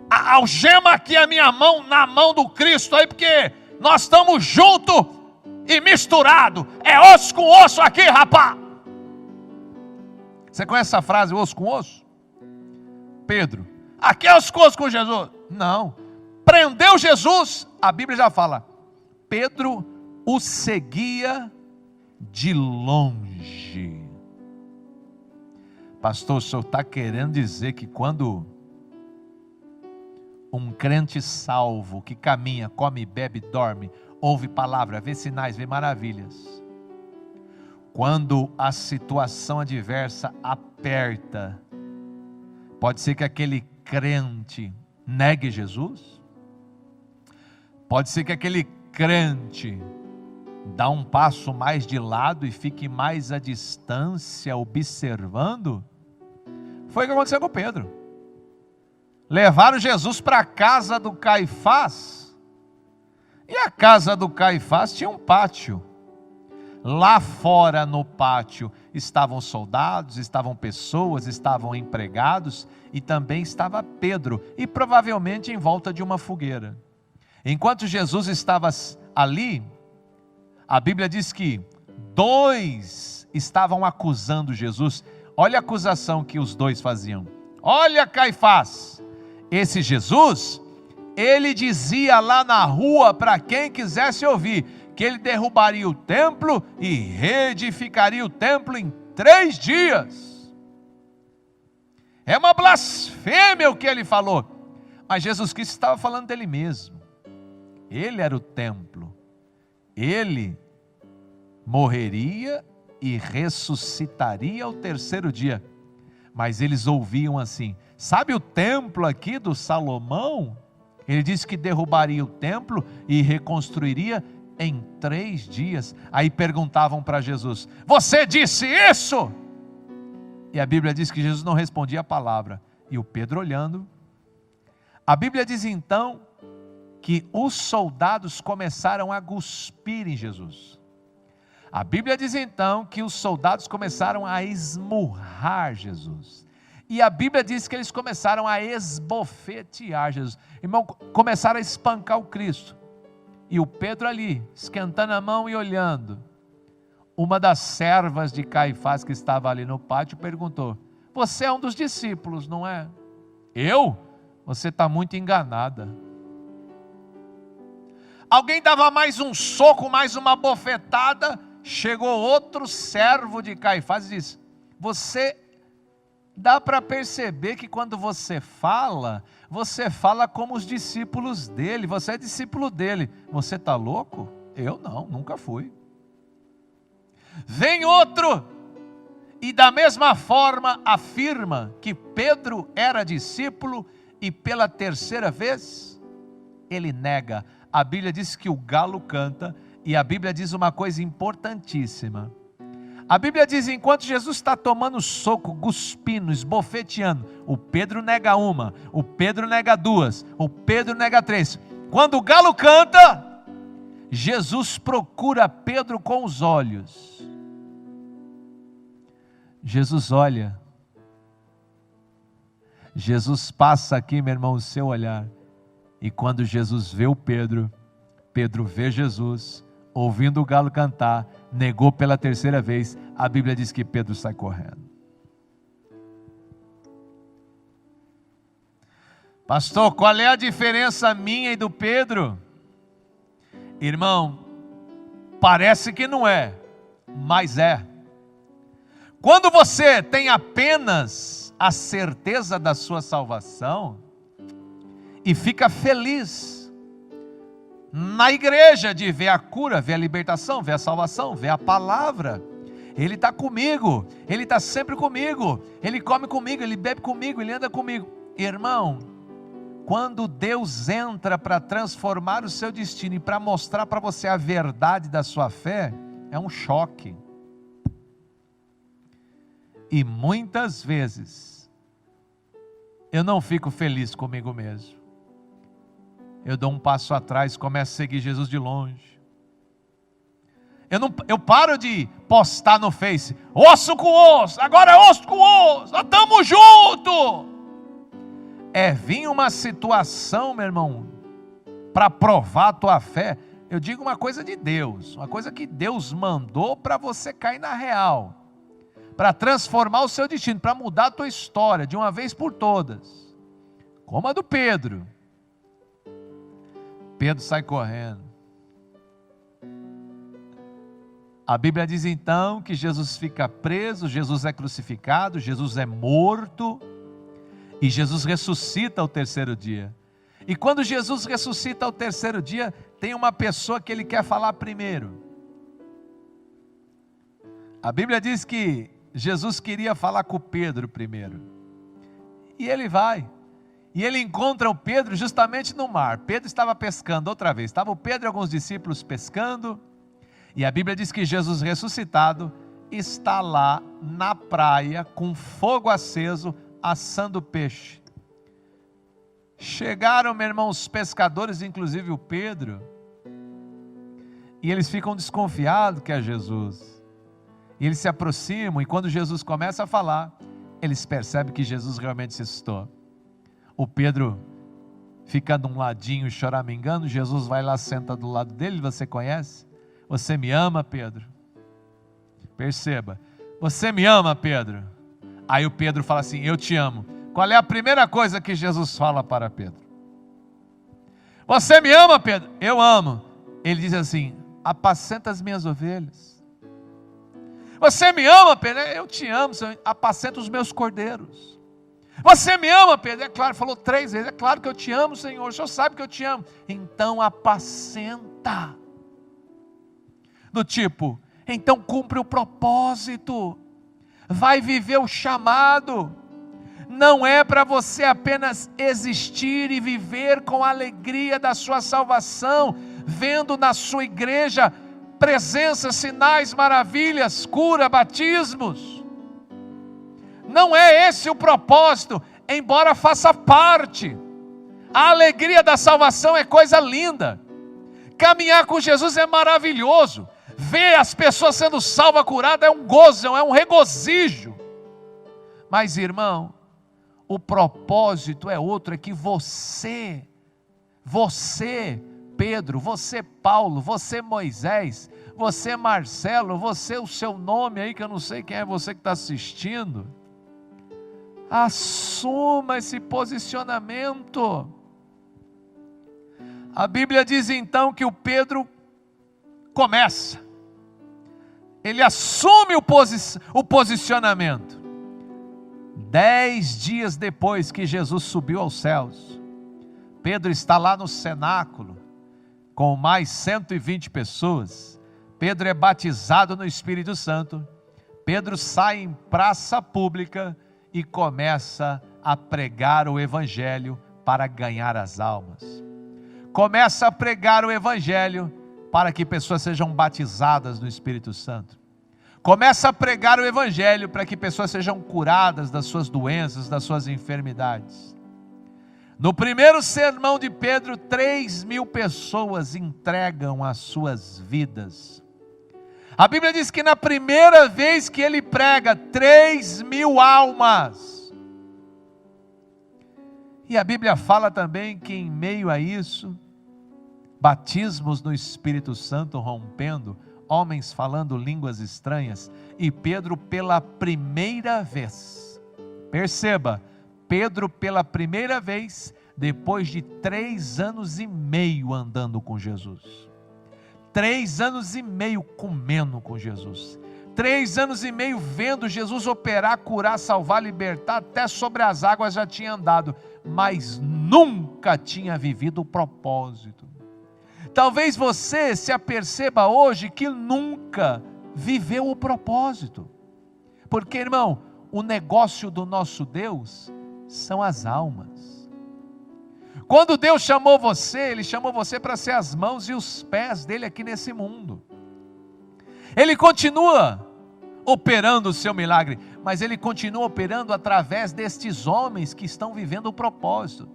Algema aqui a minha mão na mão do Cristo aí, porque nós estamos juntos e misturados. É osso com osso aqui, rapaz. Você conhece essa frase, osso com osso? Pedro, aqui é osso com osso com Jesus. Não, prendeu Jesus, a Bíblia já fala, Pedro o seguia de longe. Pastor, o senhor está querendo dizer que quando um crente salvo, que caminha, come, bebe, dorme, ouve palavra, vê sinais, vê maravilhas, quando a situação adversa aperta, pode ser que aquele crente negue Jesus? Pode ser que aquele crente dá um passo mais de lado e fique mais à distância observando? Foi o que aconteceu com Pedro. Levaram Jesus para a casa do Caifás, e a casa do Caifás tinha um pátio. Lá fora no pátio estavam soldados, estavam pessoas, estavam empregados, e também estava Pedro, e provavelmente em volta de uma fogueira. Enquanto Jesus estava ali, a Bíblia diz que 2 estavam acusando Jesus. Olha a acusação que os 2 faziam. Olha, Caifás, esse Jesus, ele dizia lá na rua para quem quisesse ouvir, que ele derrubaria o templo e reedificaria o templo em 3 dias. É uma blasfêmia o que ele falou. Mas Jesus Cristo estava falando dele mesmo. Ele era o templo. Ele morreria e ressuscitaria ao 3º dia. Mas eles ouviam assim, sabe o templo aqui do Salomão? Ele disse que derrubaria o templo e reconstruiria em 3 dias. Aí perguntavam para Jesus, você disse isso? E a Bíblia diz que Jesus não respondia a palavra. E o Pedro olhando. A Bíblia diz então que os soldados começaram a cuspir em Jesus. A Bíblia diz então que os soldados começaram a esmurrar Jesus. E a Bíblia diz que eles começaram a esbofetear Jesus. Irmão, começaram a espancar o Cristo. E o Pedro ali, esquentando a mão e olhando. Uma das servas de Caifás que estava ali no pátio perguntou, você é um dos discípulos, não é? Eu? Você está muito enganada. Alguém dava mais um soco, mais uma bofetada, chegou outro servo de Caifás e disse, você, dá para perceber que quando você fala como os discípulos dele, você é discípulo dele, você está louco? Eu não, nunca fui. Vem outro, e da mesma forma afirma que Pedro era discípulo, e pela 3ª vez, ele nega. A Bíblia diz que o galo canta, e a Bíblia diz uma coisa importantíssima. A Bíblia diz, enquanto Jesus está tomando soco, cuspindo, esbofeteando, o Pedro nega uma, o Pedro nega 2, o Pedro nega 3. Quando o galo canta, Jesus procura Pedro com os olhos. Jesus olha. Jesus passa aqui, meu irmão, o seu olhar. E quando Jesus vê o Pedro, Pedro vê Jesus, ouvindo o galo cantar, negou pela 3ª vez, a Bíblia diz que Pedro sai correndo. Pastor, qual é a diferença minha e do Pedro? Irmão, parece que não é, Mas quando você tem apenas a certeza da sua salvação e fica feliz na igreja de ver a cura, ver a libertação, ver a salvação, ver a palavra, Ele está comigo, Ele está sempre comigo, Ele come comigo, Ele bebe comigo, Ele anda comigo. Irmão, quando Deus entra para transformar o seu destino e para mostrar para você a verdade da sua fé, é um choque. E muitas vezes eu não fico feliz comigo mesmo. Eu dou um passo atrás, começo a seguir Jesus de longe. Eu paro de postar no Face, osso com osso, agora é osso com osso, nós estamos juntos. Vir uma situação, meu irmão, para provar a tua fé. Eu digo uma coisa de Deus, uma coisa que Deus mandou para você cair na real, para transformar o seu destino, para mudar a tua história de uma vez por todas, como a do Pedro. Pedro sai correndo. A Bíblia diz então que Jesus fica preso, Jesus é crucificado, Jesus é morto, e Jesus ressuscita ao terceiro dia. E quando Jesus ressuscita ao terceiro dia, tem uma pessoa que Ele quer falar primeiro. A Bíblia diz que Jesus queria falar com Pedro primeiro. E Ele vai. E Ele encontra o Pedro justamente no mar. Pedro estava pescando outra vez. Estava o Pedro e alguns discípulos pescando. E a Bíblia diz que Jesus ressuscitado está lá na praia com fogo aceso, assando peixe. Chegaram, meu irmão, os pescadores, inclusive o Pedro, e eles ficam desconfiados que é Jesus. E eles se aproximam, e quando Jesus começa a falar, eles percebem que Jesus realmente ressuscitou. O Pedro fica de um ladinho choramingando, Jesus vai lá, senta do lado dele, você conhece? Você me ama, Pedro? Perceba, você me ama, Pedro? Aí o Pedro fala assim, eu te amo. Qual é a primeira coisa que Jesus fala para Pedro? Você me ama, Pedro? Eu amo. Ele diz assim, apacenta as minhas ovelhas. Você me ama, Pedro? Eu te amo, Senhor. Apacenta os meus cordeiros. Você me ama, Pedro? É claro, falou 3 vezes. É claro que eu te amo, Senhor. O Senhor sabe que eu te amo. Então apacenta. Do tipo, então cumpre o propósito. Vai viver o chamado. Não é para você apenas existir e viver com a alegria da sua salvação, vendo na sua igreja presença, sinais, maravilhas, cura, batismos. Não é esse o propósito, embora faça parte. A alegria da salvação é coisa linda. Caminhar com Jesus é maravilhoso. Ver as pessoas sendo salvas, curadas, é um gozo, é um regozijo. Mas, irmão, o propósito é outro, é que você, Pedro, você, Paulo, você, Moisés, você, Marcelo, você, o seu nome aí, que eu não sei quem é você que está assistindo, assuma esse posicionamento. A Bíblia diz então que o Pedro começa, ele assume o posicionamento. 10 dias depois que Jesus subiu aos céus, Pedro está lá no cenáculo, com mais 120 pessoas, Pedro é batizado no Espírito Santo, Pedro sai em praça pública e começa a pregar o Evangelho para ganhar as almas. Começa a pregar o Evangelho para que pessoas sejam batizadas no Espírito Santo. Começa a pregar o Evangelho para que pessoas sejam curadas das suas doenças, das suas enfermidades. No primeiro sermão de Pedro, 3.000 pessoas entregam as suas vidas. A Bíblia diz que na primeira vez que ele prega, 3.000 almas. E a Bíblia fala também que em meio a isso, batismos no Espírito Santo rompendo, homens falando línguas estranhas, e Pedro pela primeira vez, perceba, Pedro pela primeira vez, depois de 3 anos e meio andando com Jesus, 3 anos e meio comendo com Jesus, 3 anos e meio vendo Jesus operar, curar, salvar, libertar, até sobre as águas já tinha andado, mas nunca tinha vivido o propósito. Talvez você se aperceba hoje que nunca viveu o propósito, porque, irmão, o negócio do nosso Deus são as almas. Quando Deus chamou você, Ele chamou você para ser as mãos e os pés dEle aqui nesse mundo. Ele continua operando o seu milagre, mas Ele continua operando através destes homens que estão vivendo o propósito.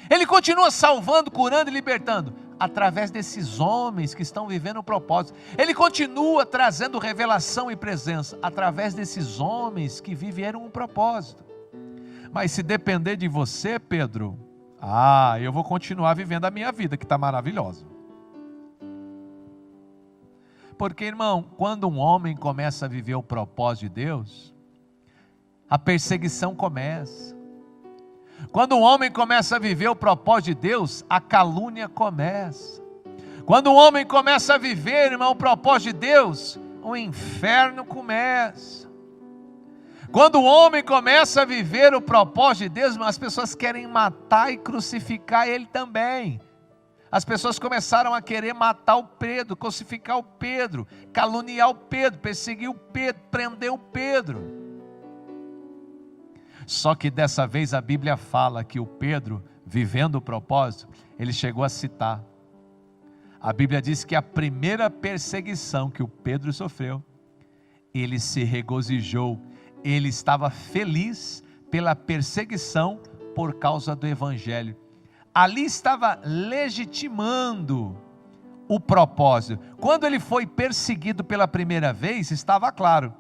Ele continua salvando, curando e libertando, através desses homens que estão vivendo o propósito. Ele continua trazendo revelação e presença, através desses homens que viveram o propósito. Mas se depender de você, Pedro, eu vou continuar vivendo a minha vida, que está maravilhosa. Porque, irmão, quando um homem começa a viver o propósito de Deus, a perseguição começa. Quando um homem começa a viver o propósito de Deus, a calúnia começa. Quando um homem começa a viver, irmão, o propósito de Deus, o inferno começa. Quando o homem começa a viver o propósito de Deus, as pessoas querem matar e crucificar ele também. As pessoas começaram a querer matar o Pedro, crucificar o Pedro, caluniar o Pedro, perseguir o Pedro, prender o Pedro. Só que dessa vez a Bíblia fala que o Pedro, vivendo o propósito, ele chegou a citar. A Bíblia diz que a primeira perseguição que o Pedro sofreu, ele se regozijou, ele estava feliz pela perseguição por causa do Evangelho. Ali estava legitimando o propósito. Quando ele foi perseguido pela primeira vez, estava claro,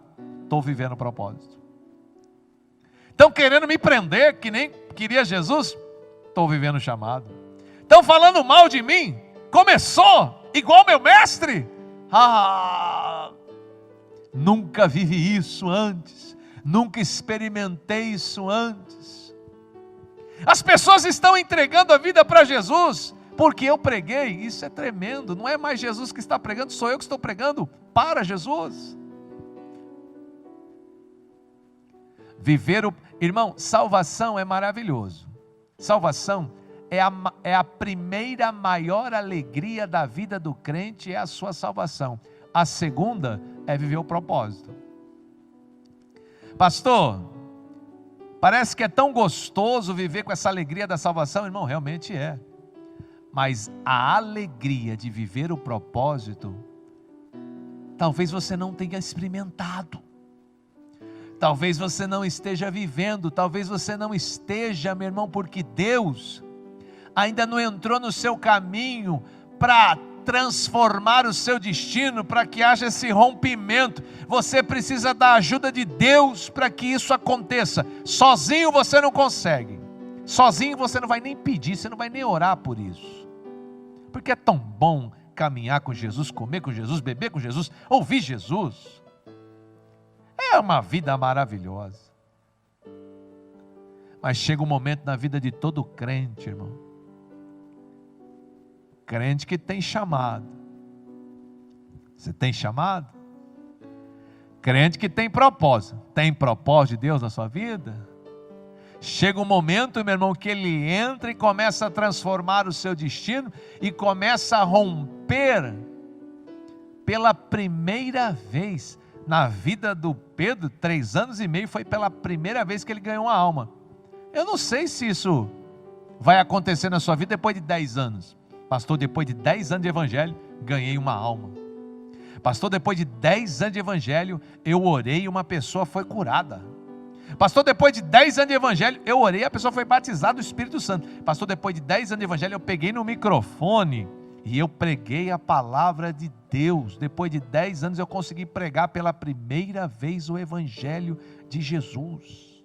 estou vivendo o propósito. Estão querendo me prender, que nem queria Jesus, estou vivendo o chamado. Estão falando mal de mim, começou igual meu mestre. Nunca vivi isso antes, nunca experimentei isso antes. As pessoas estão entregando a vida para Jesus, porque eu preguei. Isso é tremendo, não é mais Jesus que está pregando, sou eu que estou pregando para Jesus. Irmão, salvação é maravilhoso. Salvação é a primeira maior alegria da vida do crente, é a sua salvação. A segunda é viver o propósito. Pastor, parece que é tão gostoso viver com essa alegria da salvação. Irmão, realmente é. Mas a alegria de viver o propósito, talvez você não tenha experimentado. Talvez você não esteja vivendo, talvez você não esteja, meu irmão, porque Deus ainda não entrou no seu caminho para transformar o seu destino, para que haja esse rompimento. Você precisa da ajuda de Deus para que isso aconteça. Sozinho você não consegue, sozinho você não vai nem pedir, você não vai nem orar por isso, porque é tão bom caminhar com Jesus, comer com Jesus, beber com Jesus, ouvir Jesus. É uma vida maravilhosa. Mas chega um momento na vida de todo crente, irmão. Crente que tem chamado. Você tem chamado? Crente que tem propósito. Tem propósito de Deus na sua vida? Chega um momento, meu irmão, que ele entra e começa a transformar o seu destino e começa a romper pela primeira vez. Na vida do Pedro, 3 anos e meio, foi pela primeira vez que ele ganhou uma alma. Eu não sei se isso vai acontecer na sua vida depois de 10 anos. Pastor, depois de 10 anos de evangelho, ganhei uma alma. Pastor, depois de 10 anos de evangelho, eu orei e uma pessoa foi curada. Pastor, depois de 10 anos de evangelho, eu orei e a pessoa foi batizada do Espírito Santo. Pastor, depois de 10 anos de evangelho, eu peguei no microfone e eu preguei a palavra de Deus. Depois de 10 anos eu consegui pregar pela primeira vez o Evangelho de Jesus.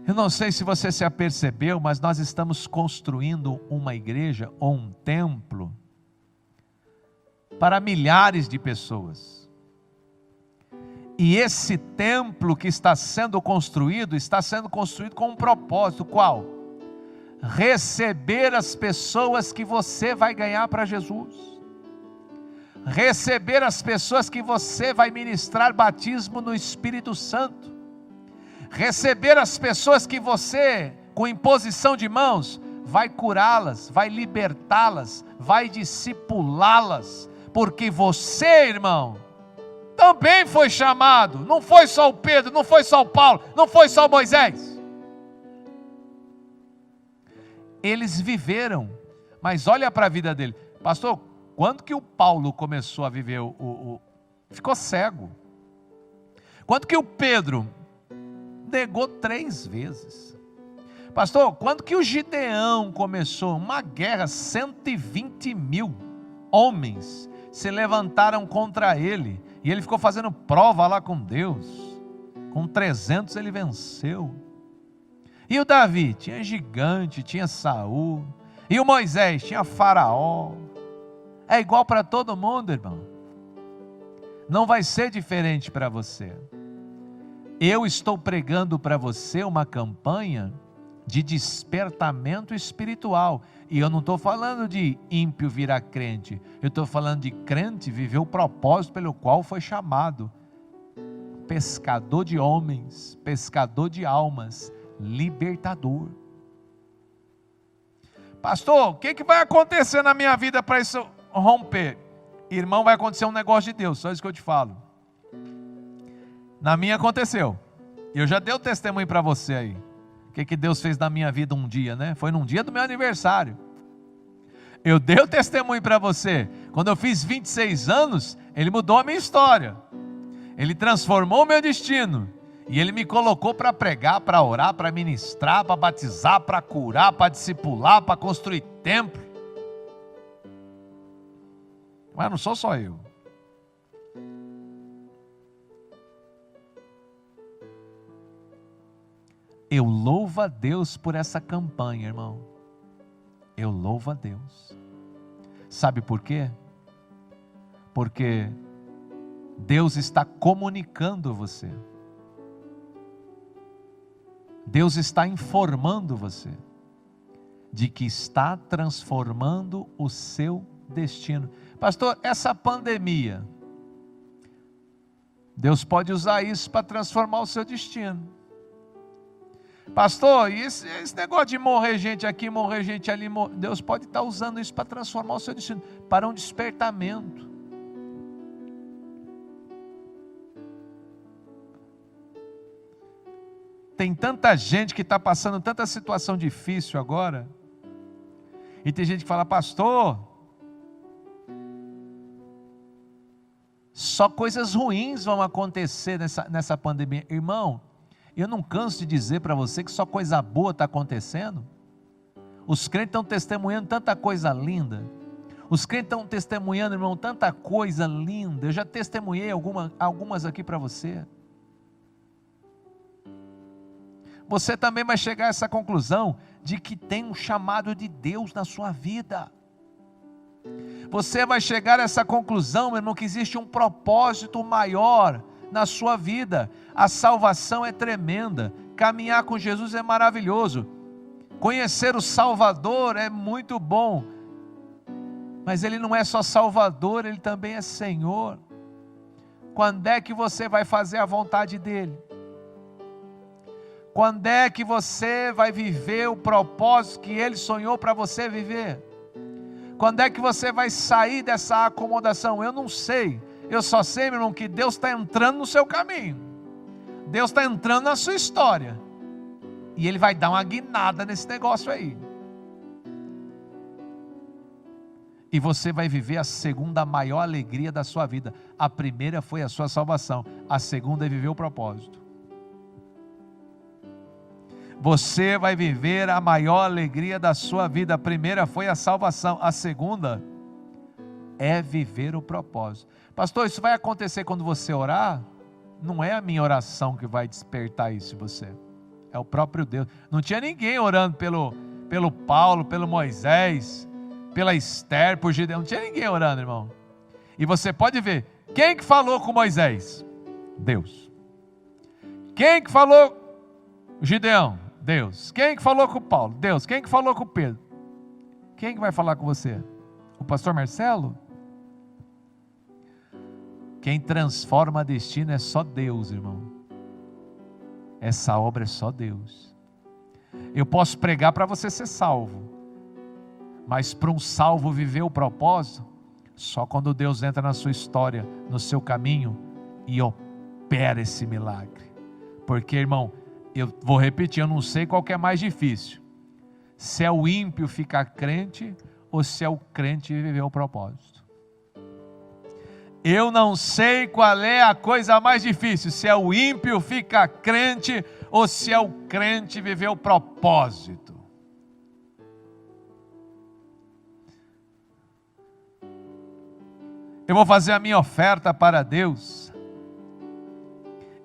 Eu não sei se você se apercebeu, mas nós estamos construindo uma igreja ou um templo para milhares de pessoas. E esse templo que está sendo construído com um propósito. Qual? receber as pessoas que você vai ganhar para Jesus, receber as pessoas que você vai ministrar batismo no Espírito Santo, receber as pessoas que você, com imposição de mãos, vai curá-las, vai libertá-las, vai discipulá-las, porque você, irmão, também foi chamado. Não foi só o Pedro, não foi só o Paulo, não foi só o Moisés. Eles viveram, mas olha para a vida dele. Pastor, quando que o Paulo começou a viver ficou cego? Quando que o Pedro negou 3 vezes? Pastor, quando que o Gideão começou uma guerra, 120 mil homens se levantaram contra ele, e ele ficou fazendo prova lá com Deus, com 300 ele venceu. E o Davi? Tinha gigante, tinha Saul. E o Moisés? Tinha Faraó. É igual para todo mundo, irmão. Não vai ser diferente para você. Eu estou pregando para você uma campanha de despertamento espiritual. E eu não estou falando de ímpio virar crente. Eu estou falando de crente viver o propósito pelo qual foi chamado. Pescador de homens, pescador de almas, libertador. Pastor, o que vai acontecer na minha vida para isso romper? Irmão, vai acontecer um negócio de Deus, só isso que eu te falo. Na minha aconteceu. Eu já dei o testemunho para você aí. O que Deus fez na minha vida um dia, né? Foi num dia do meu aniversário. Eu dei o testemunho para você. Quando eu fiz 26 anos, Ele mudou a minha história. Ele transformou o meu destino. E Ele me colocou para pregar, para orar, para ministrar, para batizar, para curar, para discipular, para construir templo. Mas não sou só eu. Eu louvo a Deus por essa campanha, irmão. Eu louvo a Deus. Sabe por quê? Porque Deus está comunicando você. Deus está informando você de que está transformando o seu destino. Pastor, essa pandemia, Deus pode usar isso para transformar o seu destino. Pastor, e esse negócio de morrer gente aqui, morrer gente ali, Deus pode estar usando isso para transformar o seu destino, para um despertamento. Tem tanta gente que está passando tanta situação difícil agora, e tem gente que fala, pastor, só coisas ruins vão acontecer nessa pandemia. Irmão, eu não canso de dizer para você que só coisa boa está acontecendo. Os crentes estão testemunhando tanta coisa linda. Os crentes estão testemunhando, irmão, tanta coisa linda. Eu já testemunhei algumas aqui para você. Você também vai chegar a essa conclusão de que tem um chamado de Deus na sua vida. Você vai chegar a essa conclusão, meu irmão, que existe um propósito maior na sua vida. A salvação é tremenda. Caminhar com Jesus é maravilhoso. Conhecer o Salvador é muito bom. Mas Ele não é só Salvador, Ele também é Senhor. Quando é que você vai fazer a vontade dEle? Quando é que você vai viver o propósito que Ele sonhou para você viver? Quando é que você vai sair dessa acomodação? Eu não sei. Eu só sei, meu irmão, que Deus está entrando no seu caminho. Deus está entrando na sua história. E Ele vai dar uma guinada nesse negócio aí. E você vai viver a segunda maior alegria da sua vida. A primeira foi a sua salvação. A segunda é viver o propósito. Você vai viver a maior alegria da sua vida. A primeira foi a salvação. A segunda é viver o propósito. Pastor, isso vai acontecer quando você orar? Não é a minha oração que vai despertar isso em você. É o próprio Deus. Não tinha ninguém orando pelo Paulo, pelo Moisés, pela Esther, por Gideão. Não tinha ninguém orando, irmão. E você pode ver, quem que falou com Moisés? Deus. Quem que falou com Gideão? Deus. Quem que falou com Paulo? Deus. Quem que falou com Pedro? Quem que vai falar com você? O pastor Marcelo? Quem transforma destino é só Deus, irmão. Essa obra é só Deus. Eu posso pregar para você ser salvo, mas para um salvo viver o propósito, só quando Deus entra na sua história, no seu caminho e opera esse milagre. Porque, irmão, eu vou repetir, eu não sei qual que é mais difícil, se é o ímpio ficar crente ou se é o crente viver o propósito. Eu não sei qual é a coisa mais difícil, se é o ímpio ficar crente ou se é o crente viver o propósito. Eu vou fazer a minha oferta para Deus,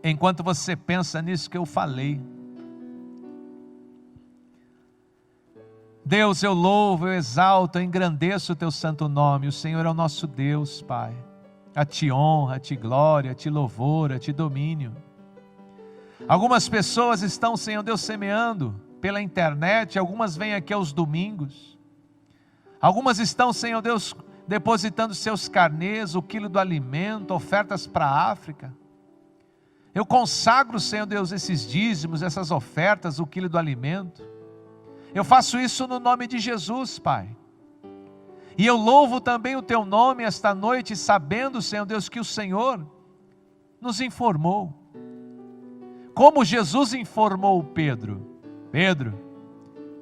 enquanto você pensa nisso que eu falei. Deus, eu louvo, eu exalto, eu engrandeço o teu santo nome. O Senhor é o nosso Deus, Pai. A ti honra, a ti glória, a ti louvor, a ti domínio. Algumas pessoas estão, Senhor Deus, semeando pela internet, algumas vêm aqui aos domingos. Algumas estão, Senhor Deus, depositando seus carnês, o quilo do alimento, ofertas para a África. Eu consagro, Senhor Deus, esses dízimos, essas ofertas, o quilo do alimento. Eu faço isso no nome de Jesus, Pai. E eu louvo também o teu nome esta noite, sabendo, Senhor Deus, que o Senhor nos informou. Como Jesus informou Pedro: Pedro,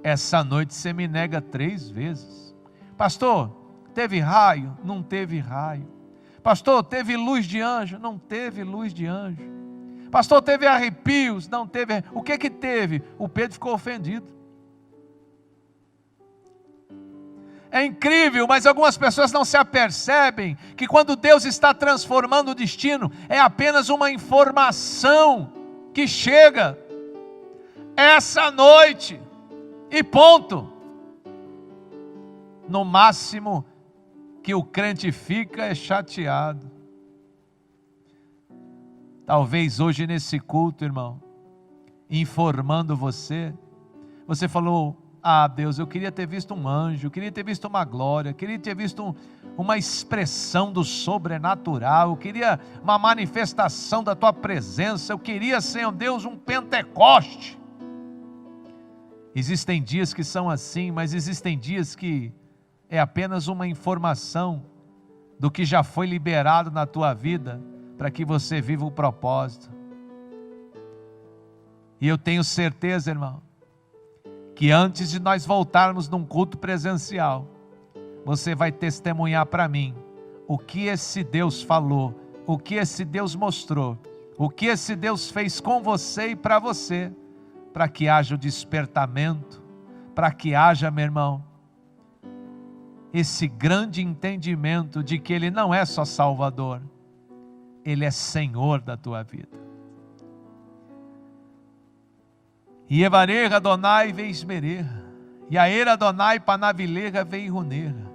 essa noite você me nega 3 vezes. Pastor, teve raio? Não teve raio. Pastor, teve luz de anjo? Não teve luz de anjo. Pastor, teve arrepios? Não teve. O que que teve? O Pedro ficou ofendido. É incrível, mas algumas pessoas não se apercebem que quando Deus está transformando o destino, é apenas uma informação que chega essa noite e ponto. No máximo que o crente fica é chateado. Talvez hoje nesse culto, irmão, informando você, você falou: ah, Deus, eu queria ter visto um anjo, eu queria ter visto uma glória, eu queria ter visto uma expressão do sobrenatural, eu queria uma manifestação da tua presença, eu queria, Senhor Deus, um Pentecoste. Existem dias que são assim, mas existem dias que é apenas uma informação do que já foi liberado na tua vida, para que você viva o propósito. E eu tenho certeza, irmão, que antes de nós voltarmos num culto presencial, você vai testemunhar para mim o que esse Deus falou, o que esse Deus mostrou, o que esse Deus fez com você e para você, para que haja o despertamento, para que haja, meu irmão, esse grande entendimento de que Ele não é só Salvador, Ele é Senhor da tua vida. Ievareha Adonai veismereha, Yaera Adonai panavileha veiruneha,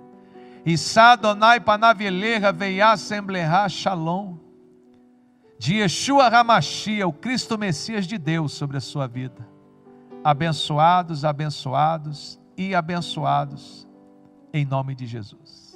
Issa Adonai panavileha veiassembleha shalom. De Yeshua HaMashiach, o Cristo Messias de Deus sobre a sua vida. Abençoados, abençoados e abençoados, em nome de Jesus.